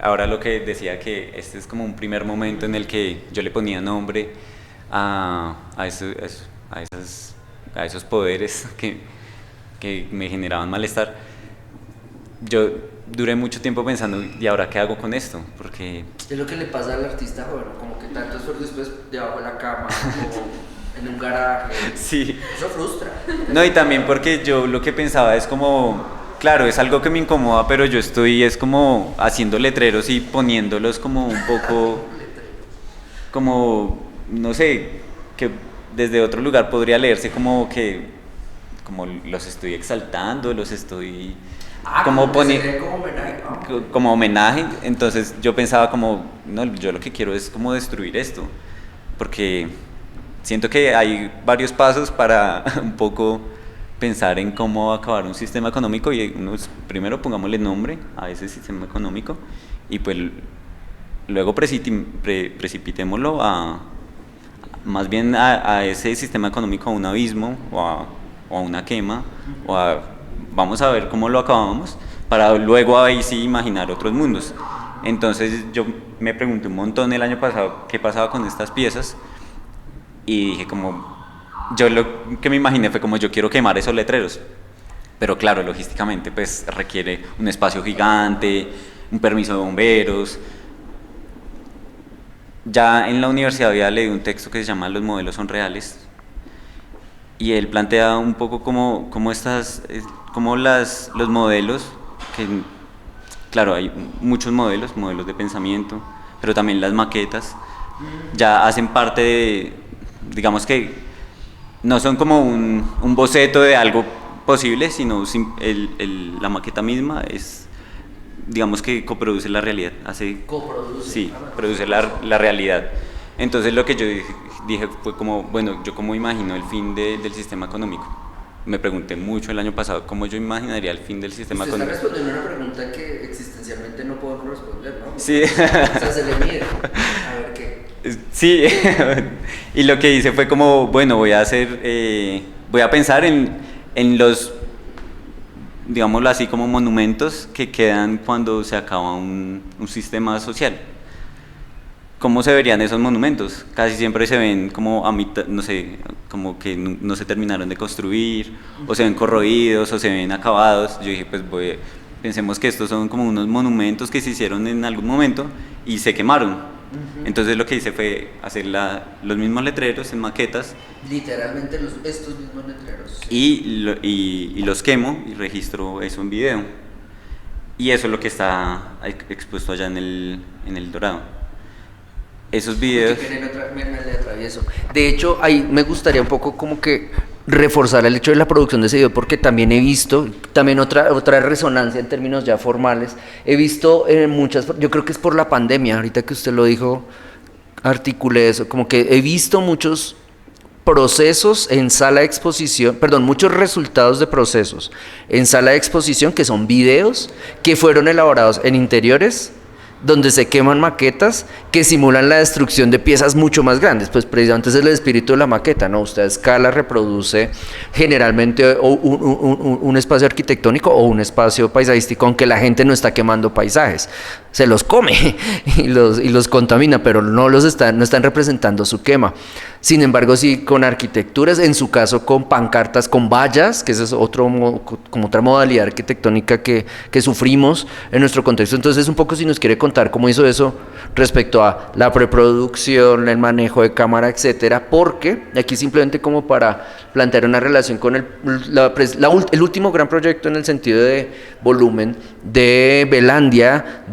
Ahora lo que decía que este es como un primer momento en el que yo le ponía nombre a esos poderes que me generaban malestar. Yo duré mucho tiempo pensando, ¿y ahora qué hago con esto? Porque es lo que le pasa al artista, bueno, como que tanto esfuerzo después debajo de la cama, como en un garaje. Sí. Eso frustra. No, y también porque yo lo que pensaba es como... Claro, es algo que me incomoda, pero yo es como haciendo letreros y poniéndolos como un poco, como, no sé, que desde otro lugar podría leerse como que, como los estoy exaltando, los estoy, como poniendo, como homenaje. Entonces yo pensaba como, no, yo lo que quiero es como destruir esto, porque siento que hay varios pasos para un poco pensar en cómo acabar un sistema económico y primero pongámosle nombre a ese sistema económico y pues luego precipitémoslo más bien a ese sistema económico, a un abismo o a una quema vamos a ver cómo lo acabamos para luego ahí sí imaginar otros mundos. Entonces yo me pregunté un montón el año pasado qué pasaba con estas piezas y dije como yo lo que me imaginé fue como yo quiero quemar esos letreros, pero claro, logísticamente pues requiere un espacio gigante, un permiso de bomberos. Ya en la universidad había leído un texto que se llama Los modelos son reales y él plantea un poco como los modelos, que claro hay muchos modelos de pensamiento, pero también las maquetas ya hacen parte de, digamos que no son como un boceto de algo posible, sino la maqueta misma es, digamos que coproduce la realidad, produce la realidad. Entonces lo que yo dije fue como, bueno, yo cómo imagino el fin del sistema económico. Me pregunté mucho el año pasado cómo yo imaginaría el fin del sistema económico. Usted está respondiendo una pregunta que existencialmente no podemos responder, ¿no? Sí. O sea, se le mide. A ver qué. Sí, y lo que hice fue como, bueno, voy a pensar en los, digámoslo así, como monumentos que quedan cuando se acaba un sistema social. ¿Cómo se verían esos monumentos? Casi siempre se ven como a mitad, no sé, como que no se terminaron de construir, o se ven corroídos, o se ven acabados. Yo dije, pues pensemos que estos son como unos monumentos que se hicieron en algún momento y se quemaron. Entonces lo que hice fue hacer los mismos letreros en maquetas. Literalmente estos mismos letreros. Y los quemo y registro eso en video. Y eso es lo que está expuesto allá en el Dorado. Esos videos... Me le y eso. De hecho, ahí me gustaría un poco como que reforzar el hecho de la producción de ese video, porque también he visto, también otra resonancia en términos ya formales, he visto muchas, yo creo que es por la pandemia, ahorita que usted lo dijo, articulé eso, como que he visto muchos procesos en sala de exposición, perdón, muchos resultados de procesos en sala de exposición que son videos que fueron elaborados en interiores donde se queman maquetas que simulan la destrucción de piezas mucho más grandes, pues precisamente es el espíritu de la maqueta, ¿no? Usted a escala reproduce generalmente un espacio arquitectónico o un espacio paisajístico, aunque la gente no está quemando paisajes, se los come y los contamina, pero no están representando su quema. Sin embargo, sí con arquitecturas, en su caso con pancartas, con vallas, que esa es como otra modalidad arquitectónica que sufrimos en nuestro contexto. Entonces, un poco si nos quiere contar cómo hizo eso respecto a la preproducción, el manejo de cámara, etcétera, porque aquí simplemente como para plantear una relación con el último gran proyecto en el sentido de volumen de Belandia,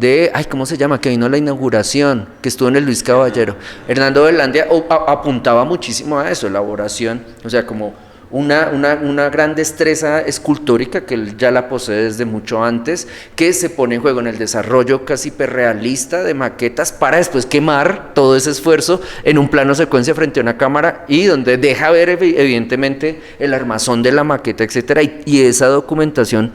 ¿cómo se llama? Que vino a la inauguración, que estuvo en el Luis Caballero. Hernando Belandia apuntaba muchísimo a eso, elaboración, o sea, como una gran destreza escultórica que él ya la posee desde mucho antes, que se pone en juego en el desarrollo casi hiperrealista de maquetas para después quemar todo ese esfuerzo en un plano secuencia frente a una cámara y donde deja ver evidentemente el armazón de la maqueta, etcétera, y esa documentación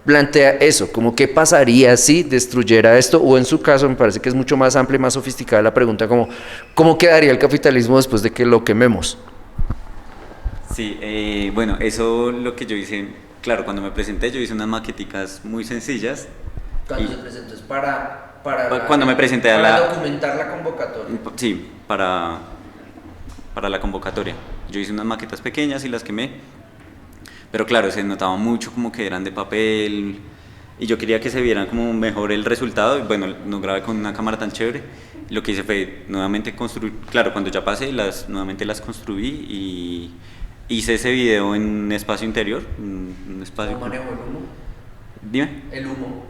plantea eso, como qué pasaría si destruyera esto, o en su caso me parece que es mucho más amplia y más sofisticada la pregunta, como ¿cómo quedaría el capitalismo después de que lo quememos? Sí, bueno, eso lo que yo hice, claro, cuando me presenté yo hice unas maqueticas muy sencillas. Cuando se presentó es cuando me presenté para documentar la convocatoria. Sí, para la convocatoria. Yo hice unas maquetas pequeñas y las quemé, pero claro, se notaba mucho como que eran de papel y yo quería que se vieran como mejor el resultado y bueno, no grabé con una cámara tan chévere. Lo que hice fue nuevamente construir, claro, cuando ya pasé, nuevamente las construí y hice ese video en un espacio interior, un espacio... ¿Cómo manejo el humo? Dime. El humo.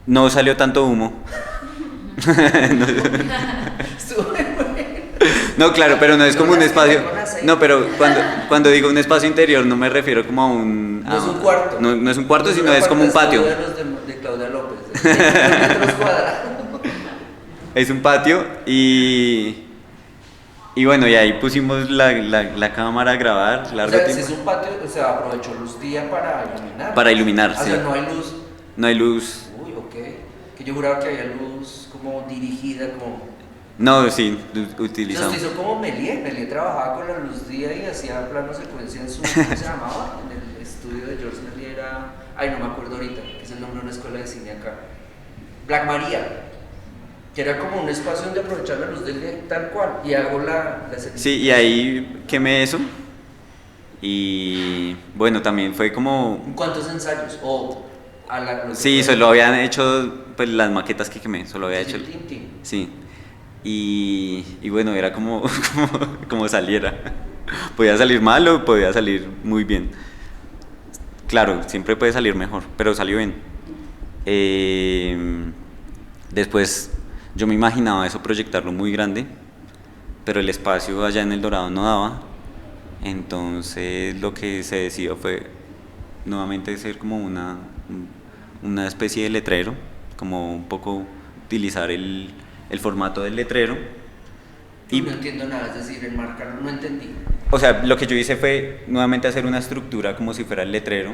No salió tanto humo. No, claro, pero no es como un espacio... No, pero cuando digo un espacio interior no me refiero como a un... No es un cuarto. No es un cuarto, sino es como un patio. De Claudia López. Es un patio y bueno, y ahí pusimos la cámara a grabar largo tiempo. Si es un patio, se aprovechó luz día para iluminar. Para iluminar, sí. O sea, no hay luz. No hay luz. Uy, ok. Que yo juraba que había luz como dirigida, como... No, sí, utilizamos. Nos hizo como Méliès trabajaba con la luz día y hacía plano secuencia en su... ¿Cómo se llamaba? En el estudio de George Méliès era... Ay, no me acuerdo ahorita, que es el nombre de una escuela de cine acá. Black Maria. Que era como un espacio donde aprovechar la luz del día tal cual, y hago la sí, y ahí quemé eso, y bueno, también fue como... ¿Cuántos ensayos? Sí, solo habían hecho, pues las maquetas que quemé, solo había hecho... Sí, y bueno, era como saliera, podía salir mal o podía salir muy bien, claro, siempre puede salir mejor, pero salió bien. Después... Yo me imaginaba eso proyectarlo muy grande, pero el espacio allá en El Dorado no daba, entonces lo que se decidió fue nuevamente hacer como una especie de letrero, como un poco utilizar el formato del letrero. Y no entiendo nada, es decir, enmarcarlo, no entendí. O sea, lo que yo hice fue nuevamente hacer una estructura como si fuera el letrero.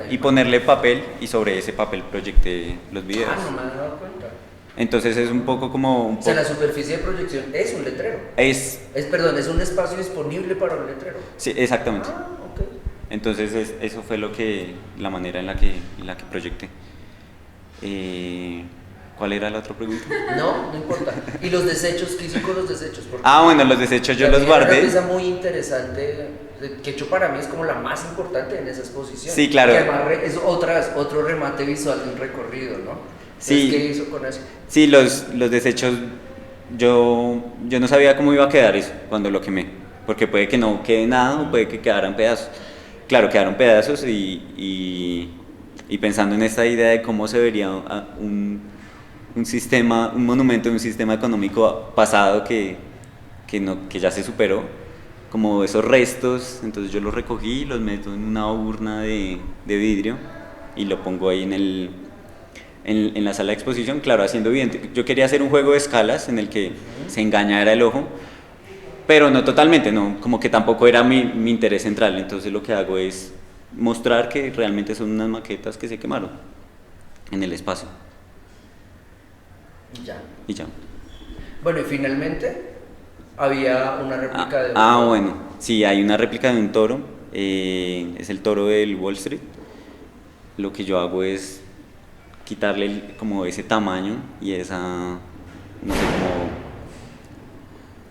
Y ponerle papel y sobre ese papel proyecté los videos. No me había dado cuenta. Entonces es un poco como... O sea, la superficie de proyección es un letrero. Es un espacio disponible para un letrero. Sí, exactamente. Ok. Entonces eso fue la manera en la que proyecté. ¿Cuál era la otra pregunta? No importa. ¿Y los desechos? ¿Qué hizo con los desechos? Porque bueno, los desechos yo los guardé. Es una pieza muy interesante, que hecho para mí es como la más importante en esa exposición. Sí, claro. Que además es otro remate visual de un recorrido, ¿no? Sí. ¿Qué hizo con eso? Sí, los desechos, yo no sabía cómo iba a quedar eso cuando lo quemé, porque puede que no quede nada o puede que quedaran pedazos. Claro, quedaron pedazos y pensando en esta idea de cómo se vería un monumento de un sistema económico pasado que que ya se superó, como esos restos, entonces yo los recogí, los meto en una urna de vidrio y lo pongo ahí en la sala de exposición, claro, haciendo evidente. Yo quería hacer un juego de escalas en el que se engañara el ojo, pero no totalmente, no, como que tampoco era mi interés central, entonces lo que hago es mostrar que realmente son unas maquetas que se quemaron en el espacio. Y ya. Bueno, y finalmente había una réplica de bueno, sí, hay una réplica de un toro, es el toro del Wall Street. Lo que yo hago es quitarle como ese tamaño y esa, no sé, como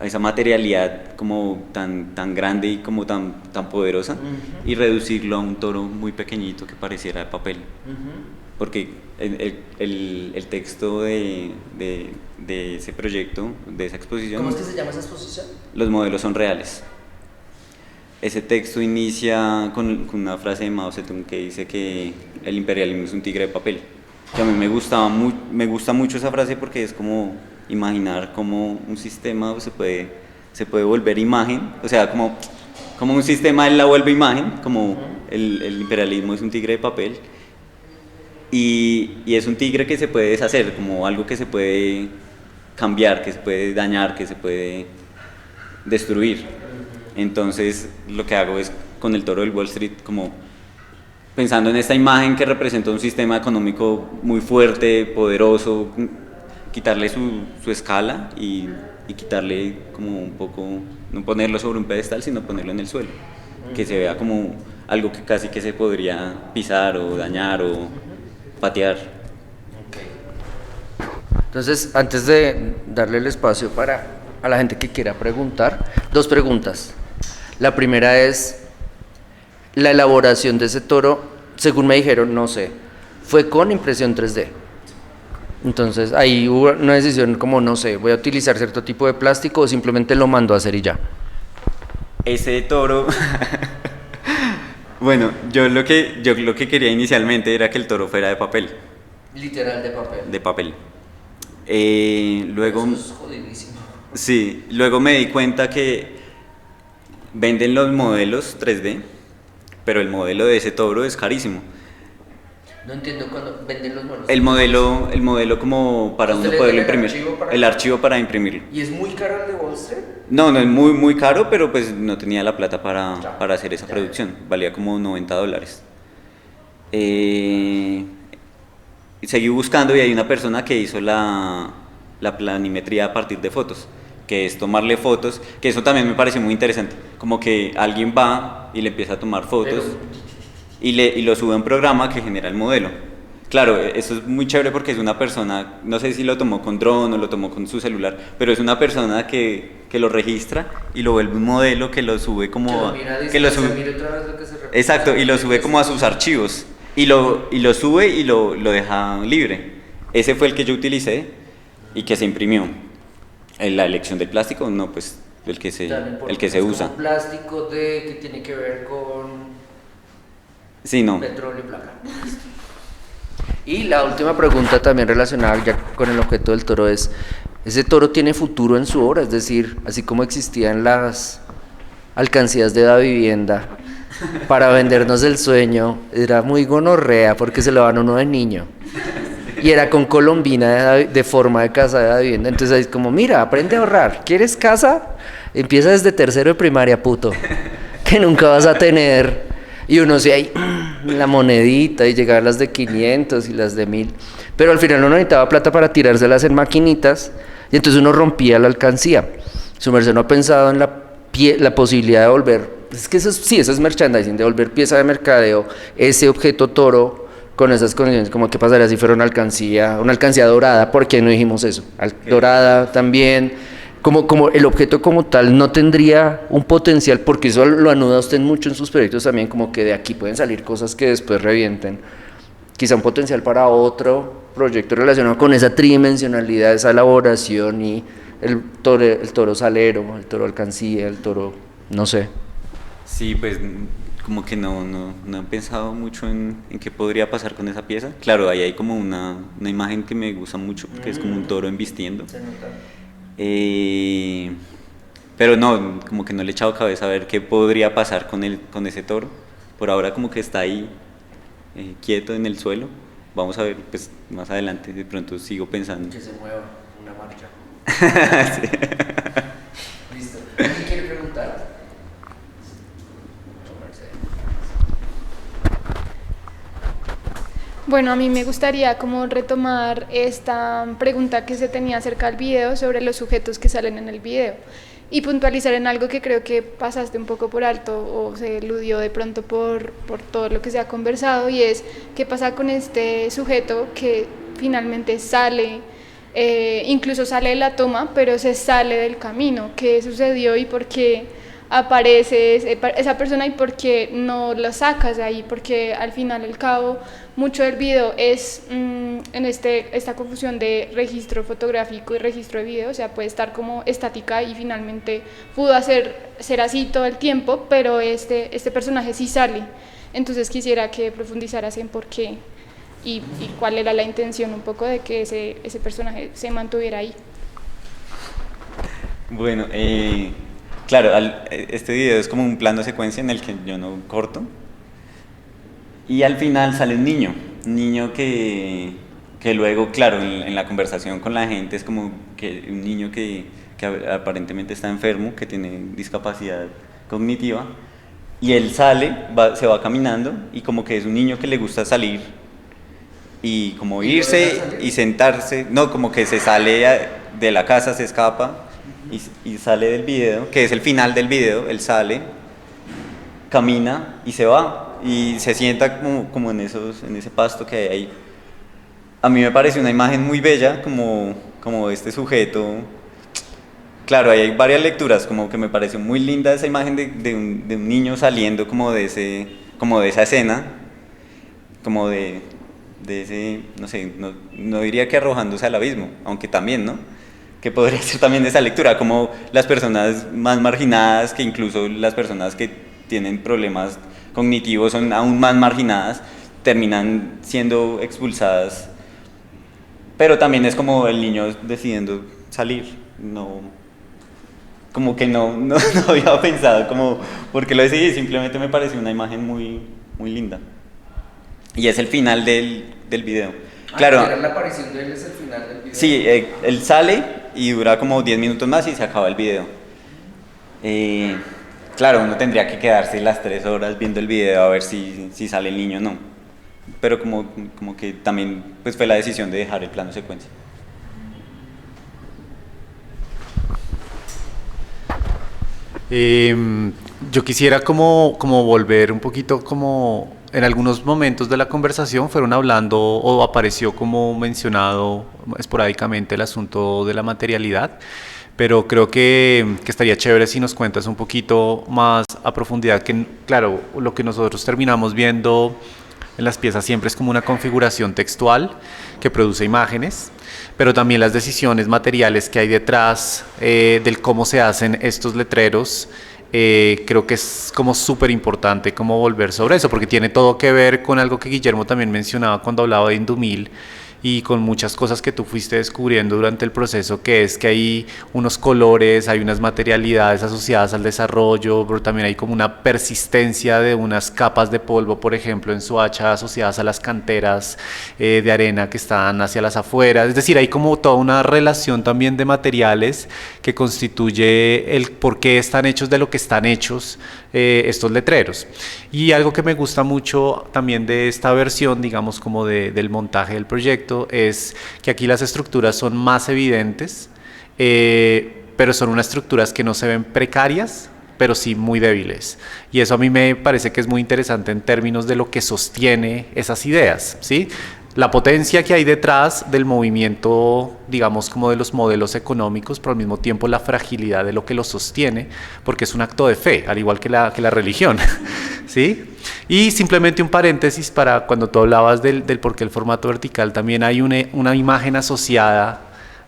esa materialidad como tan grande y como tan poderosa, y reducirlo a un toro muy pequeñito que pareciera de papel. Porque el texto de ese proyecto, de esa exposición... ¿Cómo es que se llama esa exposición? Los modelos son reales. Ese texto inicia con una frase de Mao Zedong que dice que el imperialismo es un tigre de papel. Que a mí me gusta mucho esa frase porque es como imaginar cómo un sistema se puede volver imagen, o sea, como un sistema él la vuelve imagen, como el imperialismo es un tigre de papel, y es un tigre que se puede deshacer, como algo que se puede cambiar, que se puede dañar, que se puede destruir. Entonces lo que hago es con el toro del Wall Street, como pensando en esta imagen que representa un sistema económico muy fuerte, poderoso, quitarle su escala y quitarle como un poco, no ponerlo sobre un pedestal, sino ponerlo en el suelo, que se vea como algo que casi que se podría pisar o dañar o patear. Entonces, antes de darle el espacio a la gente que quiera preguntar, 2 preguntas. La primera es, la elaboración de ese toro, según me dijeron, no sé, fue con impresión 3D. Entonces ahí hubo una decisión como, no sé, voy a utilizar cierto tipo de plástico o simplemente lo mando a hacer y ya. Ese toro, bueno, yo lo que quería inicialmente era que el toro fuera de papel. Literal de papel. De papel. Luego, eso es jodidísimo. Sí, luego me di cuenta que venden los modelos 3D, pero el modelo de ese toro es carísimo. No entiendo cuándo venden los modelos. El modelo como para uno poderlo imprimir. El archivo para imprimirlo. ¿Y es muy caro el de Wall Street? No es muy caro, pero pues no tenía la plata para hacer esa producción. Valía como $90. Seguí buscando y hay una persona que hizo la planimetría a partir de fotos, que es tomarle fotos, que eso también me pareció muy interesante, como que alguien va y le empieza a tomar fotos y lo sube a un programa que genera el modelo. Claro, eso es muy chévere porque es una persona, no sé si lo tomó con dron o lo tomó con su celular, pero es una persona que lo registra y lo vuelve un modelo que lo sube como... Exacto, y lo sube como a sus archivos y lo sube y lo deja libre. Ese fue el que yo utilicé y que se imprimió. En la elección del plástico, no, pues el que se usa. Un plástico que tiene que ver con... Sí, no. Petróleo y placa. Y la última pregunta también relacionada ya con el objeto del toro es, ¿ese toro tiene futuro en su obra? Es decir, así como existían las alcancías de la vivienda para vendernos el sueño, era muy gonorrea porque se lo dan a uno de niño. Y era con colombina de forma de casa de la vivienda. Entonces es como, mira, aprende a ahorrar. ¿Quieres casa? Empieza desde tercero de primaria, puto. Que nunca vas a tener... Y uno se ahí, la monedita y llegar a las de 500 y las de 1000. Pero al final uno necesitaba plata para tirárselas en maquinitas y entonces uno rompía la alcancía. Su merced no ha pensado en la posibilidad de volver, es que eso es merchandising, de volver pieza de mercadeo, ese objeto toro con esas condiciones, como qué pasaría si fuera una alcancía dorada, ¿por qué no dijimos eso? Dorada también. Como el objeto como tal no tendría un potencial, porque eso lo anuda usted mucho en sus proyectos también, como que de aquí pueden salir cosas que después revienten, quizá un potencial para otro proyecto relacionado con esa tridimensionalidad, esa elaboración y el toro salero, el toro alcancía, el toro, no sé. Sí, pues como que no he pensado mucho en qué podría pasar con esa pieza. Claro, ahí hay como una imagen que me gusta mucho, porque es como un toro embistiendo. Pero no, como que no le he echado cabeza a ver qué podría pasar con ese toro. Por ahora como que está ahí quieto en el suelo. Vamos a ver, pues más adelante de pronto sigo pensando. Que se mueva una marcha. Sí. Listo. ¿Alguien quiere preguntar? Bueno, a mí me gustaría como retomar esta pregunta que se tenía acerca del video sobre los sujetos que salen en el video y puntualizar en algo que creo que pasaste un poco por alto o se eludió de pronto por todo lo que se ha conversado, y es qué pasa con este sujeto que finalmente sale, incluso sale de la toma, pero se sale del camino. ¿Qué sucedió y por qué aparece esa persona y por qué no lo sacas de ahí? Porque al final, al cabo, mucho del video es en esta confusión de registro fotográfico y registro de video. O sea, puede estar como estática y finalmente pudo ser así todo el tiempo, pero este personaje sí sale. Entonces quisiera que profundizaras en por qué y cuál era la intención un poco de que ese personaje se mantuviera ahí. Bueno, claro, este video es como un plano secuencia en el que yo no corto. Y al final sale un niño que luego, claro, en la conversación con la gente es como que un niño que aparentemente está enfermo, que tiene discapacidad cognitiva, y él se va caminando y como que es un niño que le gusta salir y como irse y sentarse, no, como que se sale de la casa, se escapa y sale del video, que es el final del video. Él sale, camina y se va y se sienta como en ese pasto que hay ahí. A mí me parece una imagen muy bella, como este sujeto. Claro, ahí hay varias lecturas, como que me pareció muy linda esa imagen de un niño saliendo como de esa escena, como de ese, no sé, no diría que arrojándose al abismo, aunque también, ¿no? Que podría ser también de esa lectura, como las personas más marginadas, que incluso las personas que tienen problemas cognitivos son aún más marginadas, terminan siendo expulsadas, pero también es como el niño decidiendo salir. Como que no había pensado como por qué lo decidí, simplemente me pareció una imagen muy, muy linda. Y es el final del video. Claro, la aparición de él es el final del video. sí, él sale y dura como 10 minutos más y se acaba el video. Claro, uno tendría que quedarse las 3 horas viendo el video a ver si sale el niño o no. Pero como que también pues fue la decisión de dejar el plano secuencia. Yo quisiera como volver un poquito, como en algunos momentos de la conversación fueron hablando o apareció como mencionado esporádicamente el asunto de la materialidad, pero creo que estaría chévere si nos cuentas un poquito más a profundidad, que claro, lo que nosotros terminamos viendo en las piezas siempre es como una configuración textual que produce imágenes, pero también las decisiones materiales que hay detrás del cómo se hacen estos letreros. Creo que es como súper importante como volver sobre eso, porque tiene todo que ver con algo que Guillermo también mencionaba cuando hablaba de Indumil, y con muchas cosas que tú fuiste descubriendo durante el proceso, que es que hay unos colores, hay unas materialidades asociadas al desarrollo, pero también hay como una persistencia de unas capas de polvo, por ejemplo, en Soacha, asociadas a las canteras de arena que están hacia las afueras. Es decir, hay como toda una relación también de materiales que constituye el por qué están hechos de lo que están hechos estos letreros. Y algo que me gusta mucho también de esta versión, digamos, como del montaje del proyecto, es que aquí las estructuras son más evidentes, pero son unas estructuras que no se ven precarias, pero sí muy débiles. Y eso a mí me parece que es muy interesante en términos de lo que sostiene esas ideas, ¿sí? La potencia que hay detrás del movimiento, digamos, como de los modelos económicos, pero al mismo tiempo la fragilidad de lo que los sostiene, porque es un acto de fe, al igual que la religión, ¿sí? Y simplemente un paréntesis para cuando tú hablabas del por qué el formato vertical, también hay una imagen asociada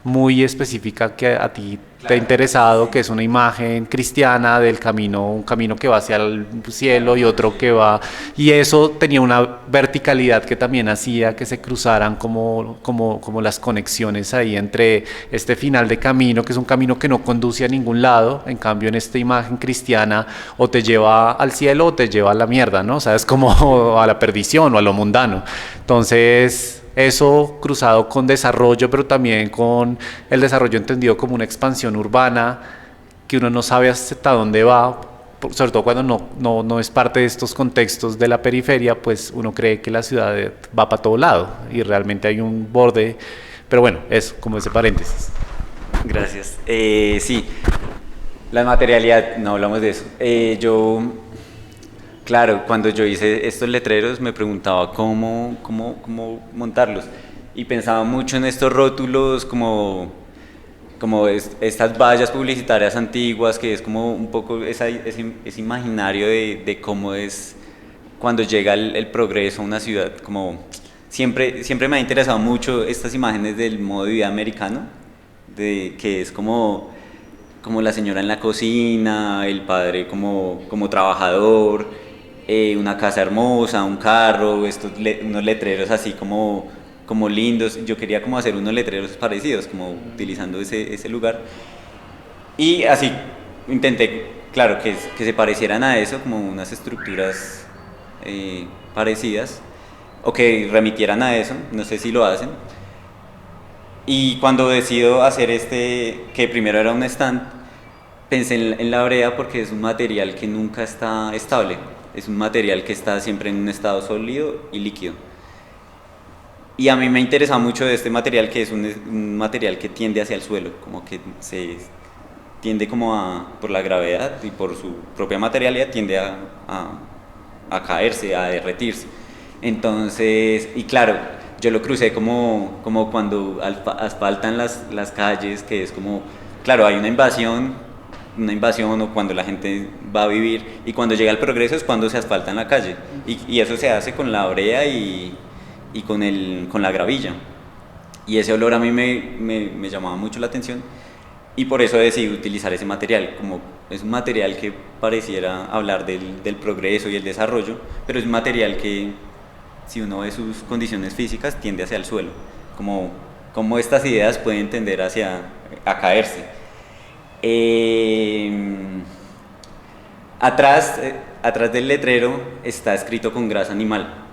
muy específica que a ti te interesado, que es una imagen cristiana del camino, un camino que va hacia el cielo y otro que va, y eso tenía una verticalidad que también hacía que se cruzaran como las conexiones ahí entre este final de camino, que es un camino que no conduce a ningún lado. En cambio en esta imagen cristiana o te lleva al cielo o te lleva a la mierda, ¿no? O sea, es como a la perdición o a lo mundano. Entonces eso cruzado con desarrollo, pero también con el desarrollo entendido como una expansión urbana, que uno no sabe hasta dónde va, sobre todo cuando no es parte de estos contextos de la periferia, pues uno cree que la ciudad va para todo lado y realmente hay un borde, pero bueno, eso, como ese paréntesis. Gracias. Sí, la materialidad, no hablamos de eso. Claro, cuando yo hice estos letreros me preguntaba cómo montarlos y pensaba mucho en estos rótulos como estas vallas publicitarias antiguas, que es como un poco ese imaginario de cómo es cuando llega el progreso a una ciudad. Como siempre me ha interesado mucho estas imágenes del modo de vida americano, que es como la señora en la cocina, el padre como trabajador, una casa hermosa, un carro, unos letreros así como lindos. Yo quería como hacer unos letreros parecidos, como utilizando ese lugar. Y así intenté, claro, que se parecieran a eso, como unas estructuras parecidas, o que remitieran a eso, no sé si lo hacen. Y cuando decido hacer que primero era un stand, pensé en la brea porque es un material que nunca está estable. Es un material que está siempre en un estado sólido y líquido. Y a mí me interesa mucho de este material, que es un material que tiende hacia el suelo, como que se tiende por la gravedad y por su propia materialidad, tiende a caerse, a derretirse. Entonces, y claro, yo lo crucé como cuando asfaltan las calles, que es como, claro, hay una invasión o cuando la gente va a vivir, y cuando llega el progreso es cuando se asfalta en la calle, y eso se hace con la brea y con la gravilla, y ese olor a mí me llamaba mucho la atención, y por eso decidí utilizar ese material. Como es un material que pareciera hablar del progreso y el desarrollo, pero es un material que, si uno ve sus condiciones físicas, tiende hacia el suelo, como estas ideas pueden tender a caerse. Atrás del letrero está escrito con grasa animal,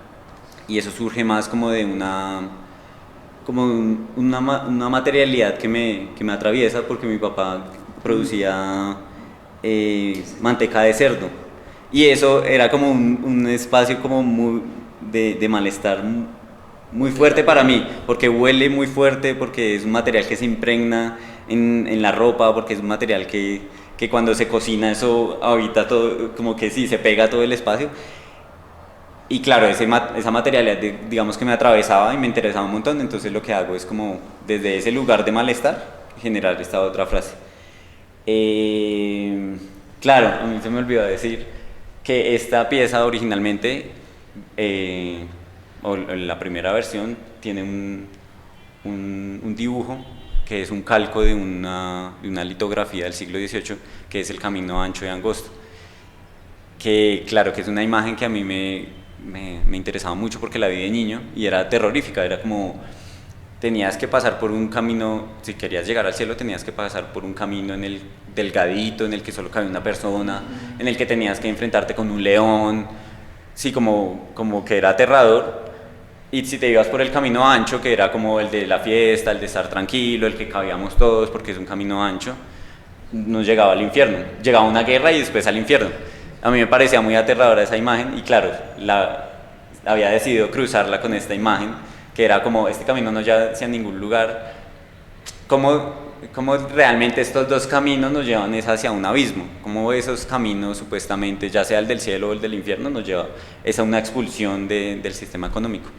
y eso surge más como de una materialidad que me atraviesa, porque mi papá producía manteca de cerdo, y eso era como un espacio como de malestar muy fuerte para mí, porque huele muy fuerte, porque es un material que se impregna en la ropa, porque es un material que cuando se cocina eso habita todo, como que sí, se pega todo el espacio. Y claro, esa materialidad, digamos que me atravesaba y me interesaba un montón, entonces lo que hago es como desde ese lugar de malestar generar esta otra frase. Claro, a mí se me olvidó decir que esta pieza originalmente, o la primera versión, tiene un dibujo que es un calco de una litografía del siglo XVIII, que es el camino ancho y angosto, que claro, que es una imagen que a mí me interesaba mucho porque la vi de niño y era terrorífica. Era como, tenías que pasar por un camino, si querías llegar al cielo tenías que pasar por un camino en el delgadito, en el que solo cabía una persona, en el que tenías que enfrentarte con un león, sí, como que era aterrador. Y si te ibas por el camino ancho, que era como el de la fiesta, el de estar tranquilo, el que cabíamos todos porque es un camino ancho, nos llegaba al infierno, llegaba una guerra y después al infierno. A mí me parecía muy aterradora esa imagen, y claro, había decidido cruzarla con esta imagen, que era como, este camino no lleva hacia ningún lugar. Como realmente estos dos caminos nos llevan hacia un abismo, como esos caminos supuestamente, ya sea el del cielo o el del infierno, nos lleva a una expulsión del sistema económico.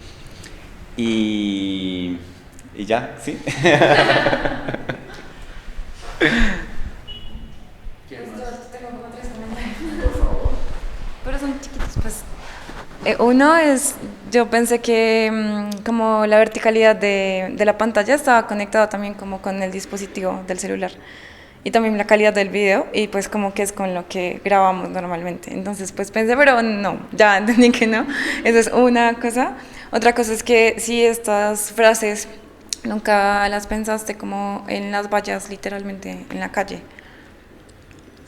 Y ya, ¿sí? Pero son chiquitos, pues. Uno es, yo pensé que como la verticalidad de la pantalla estaba conectada también como con el dispositivo del celular. y también la calidad del video y pues como que es con lo que grabamos normalmente. Entonces pues pensé, pero no, ya entendí que no. Esa es una cosa. Otra cosa es que si estas frases nunca las pensaste como en las vallas, literalmente en la calle.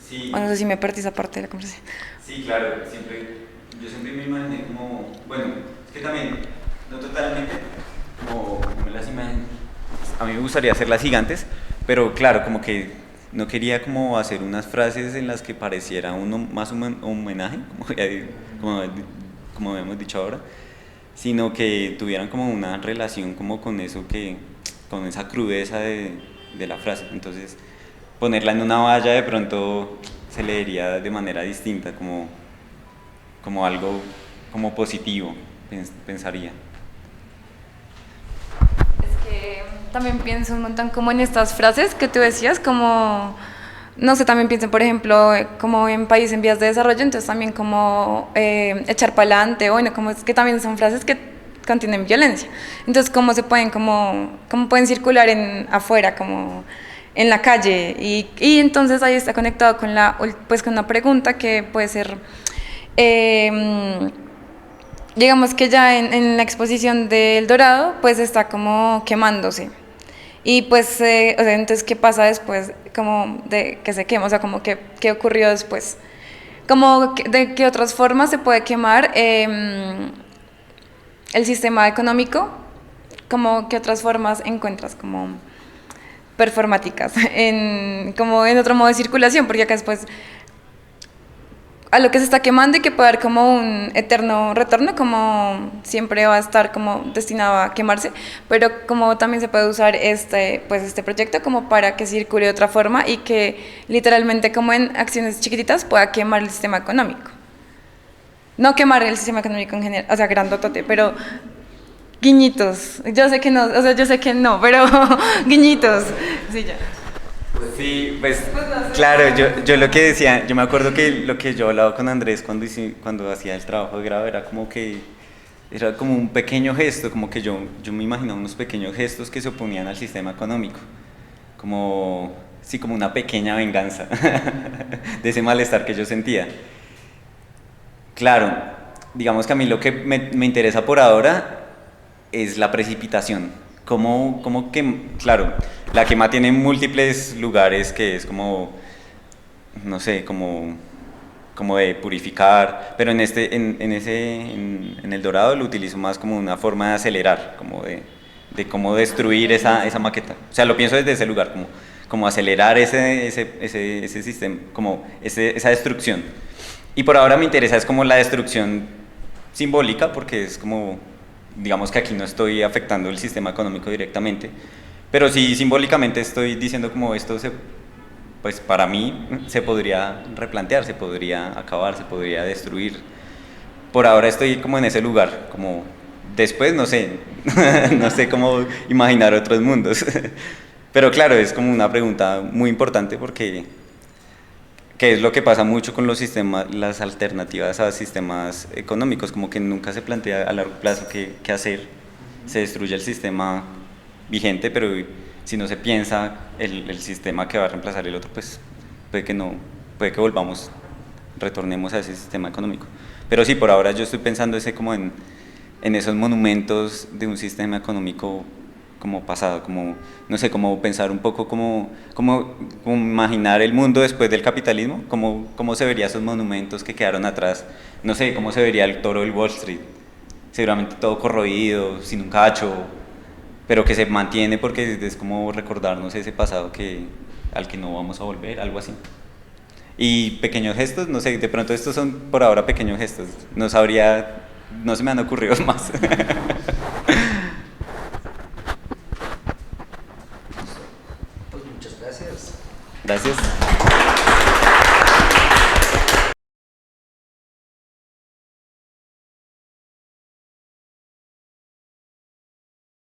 Sí. O no sé si me perdí esa parte de la conversación. Sí, claro, yo siempre me imaginé como, bueno, es que también, no totalmente, como me las imagino, a mí me gustaría hacerlas gigantes, pero claro, como que no quería como hacer unas frases en las que pareciera uno más un homenaje, como hemos dicho ahora, sino que tuvieran como una relación como con eso con esa crudeza de la frase. Entonces, ponerla en una valla de pronto se leería de manera distinta, como algo como positivo, pensaría. Es que también pienso un montón como en estas frases que tú decías, como, no sé, también pienso, por ejemplo, como en países en vías de desarrollo, entonces también como echar para adelante, bueno, como es que también son frases que contienen violencia. Entonces, ¿cómo se pueden, cómo pueden circular afuera, como en la calle? Y entonces ahí está conectado con con una pregunta que puede ser, digamos que ya en la exposición del Dorado, pues está como quemándose. Y pues, o sea, entonces, ¿qué pasa después? Como de que se quema, o sea, como que, ¿qué ocurrió después? Como de qué otras formas se puede quemar el sistema económico, como qué otras formas encuentras como performáticas, como en otro modo de circulación, porque acá después a lo que se está quemando y que puede haber como un eterno retorno, como siempre va a estar como destinado a quemarse, pero como también se puede usar este proyecto como para que circule de otra forma y que literalmente como en acciones chiquititas pueda quemar el sistema económico. No quemar el sistema económico en general, o sea, grandotote, pero guiñitos. Yo sé que no, o sea, yo sé que no, pero guiñitos. Sí, ya. Sí, pues claro, yo lo que decía, yo me acuerdo que lo que yo hablaba con Andrés cuando hacía el trabajo de grado era como que era como un pequeño gesto, como que yo me imaginaba unos pequeños gestos que se oponían al sistema económico, como, sí, como una pequeña venganza de ese malestar que yo sentía. Claro, digamos que a mí lo que me interesa por ahora es la precipitación. Como que, claro, la quema tiene múltiples lugares que es como, no sé, como de purificar, pero en el Dorado lo utilizo más como una forma de acelerar, como de cómo destruir esa maqueta. O sea, lo pienso desde ese lugar, como acelerar ese sistema, como esa destrucción. Y por ahora me interesa es como la destrucción simbólica, porque es como, digamos que aquí no estoy afectando el sistema económico directamente, pero sí simbólicamente estoy diciendo como esto pues para mí se podría replantear, se podría acabar, se podría destruir. Por ahora estoy como en ese lugar, como después no sé, no sé cómo imaginar otros mundos. Pero claro, es como una pregunta muy importante porque que es lo que pasa mucho con los sistemas, las alternativas a sistemas económicos, como que nunca se plantea a largo plazo qué hacer. Se destruye el sistema vigente, pero si no se piensa el sistema que va a reemplazar el otro, pues puede que retornemos a ese sistema económico. Pero sí, por ahora yo estoy pensando como en esos monumentos de un sistema económico como pasado, como, no sé, como pensar un poco como imaginar el mundo después del capitalismo, cómo se verían esos monumentos que quedaron atrás, no sé, cómo se vería el toro del Wall Street, seguramente todo corroído, sin un cacho, pero que se mantiene porque es como recordarnos ese pasado al que no vamos a volver, algo así. Y pequeños gestos, no sé, de pronto estos son por ahora pequeños gestos, no se me han ocurrido más. Pues muchas gracias. Gracias.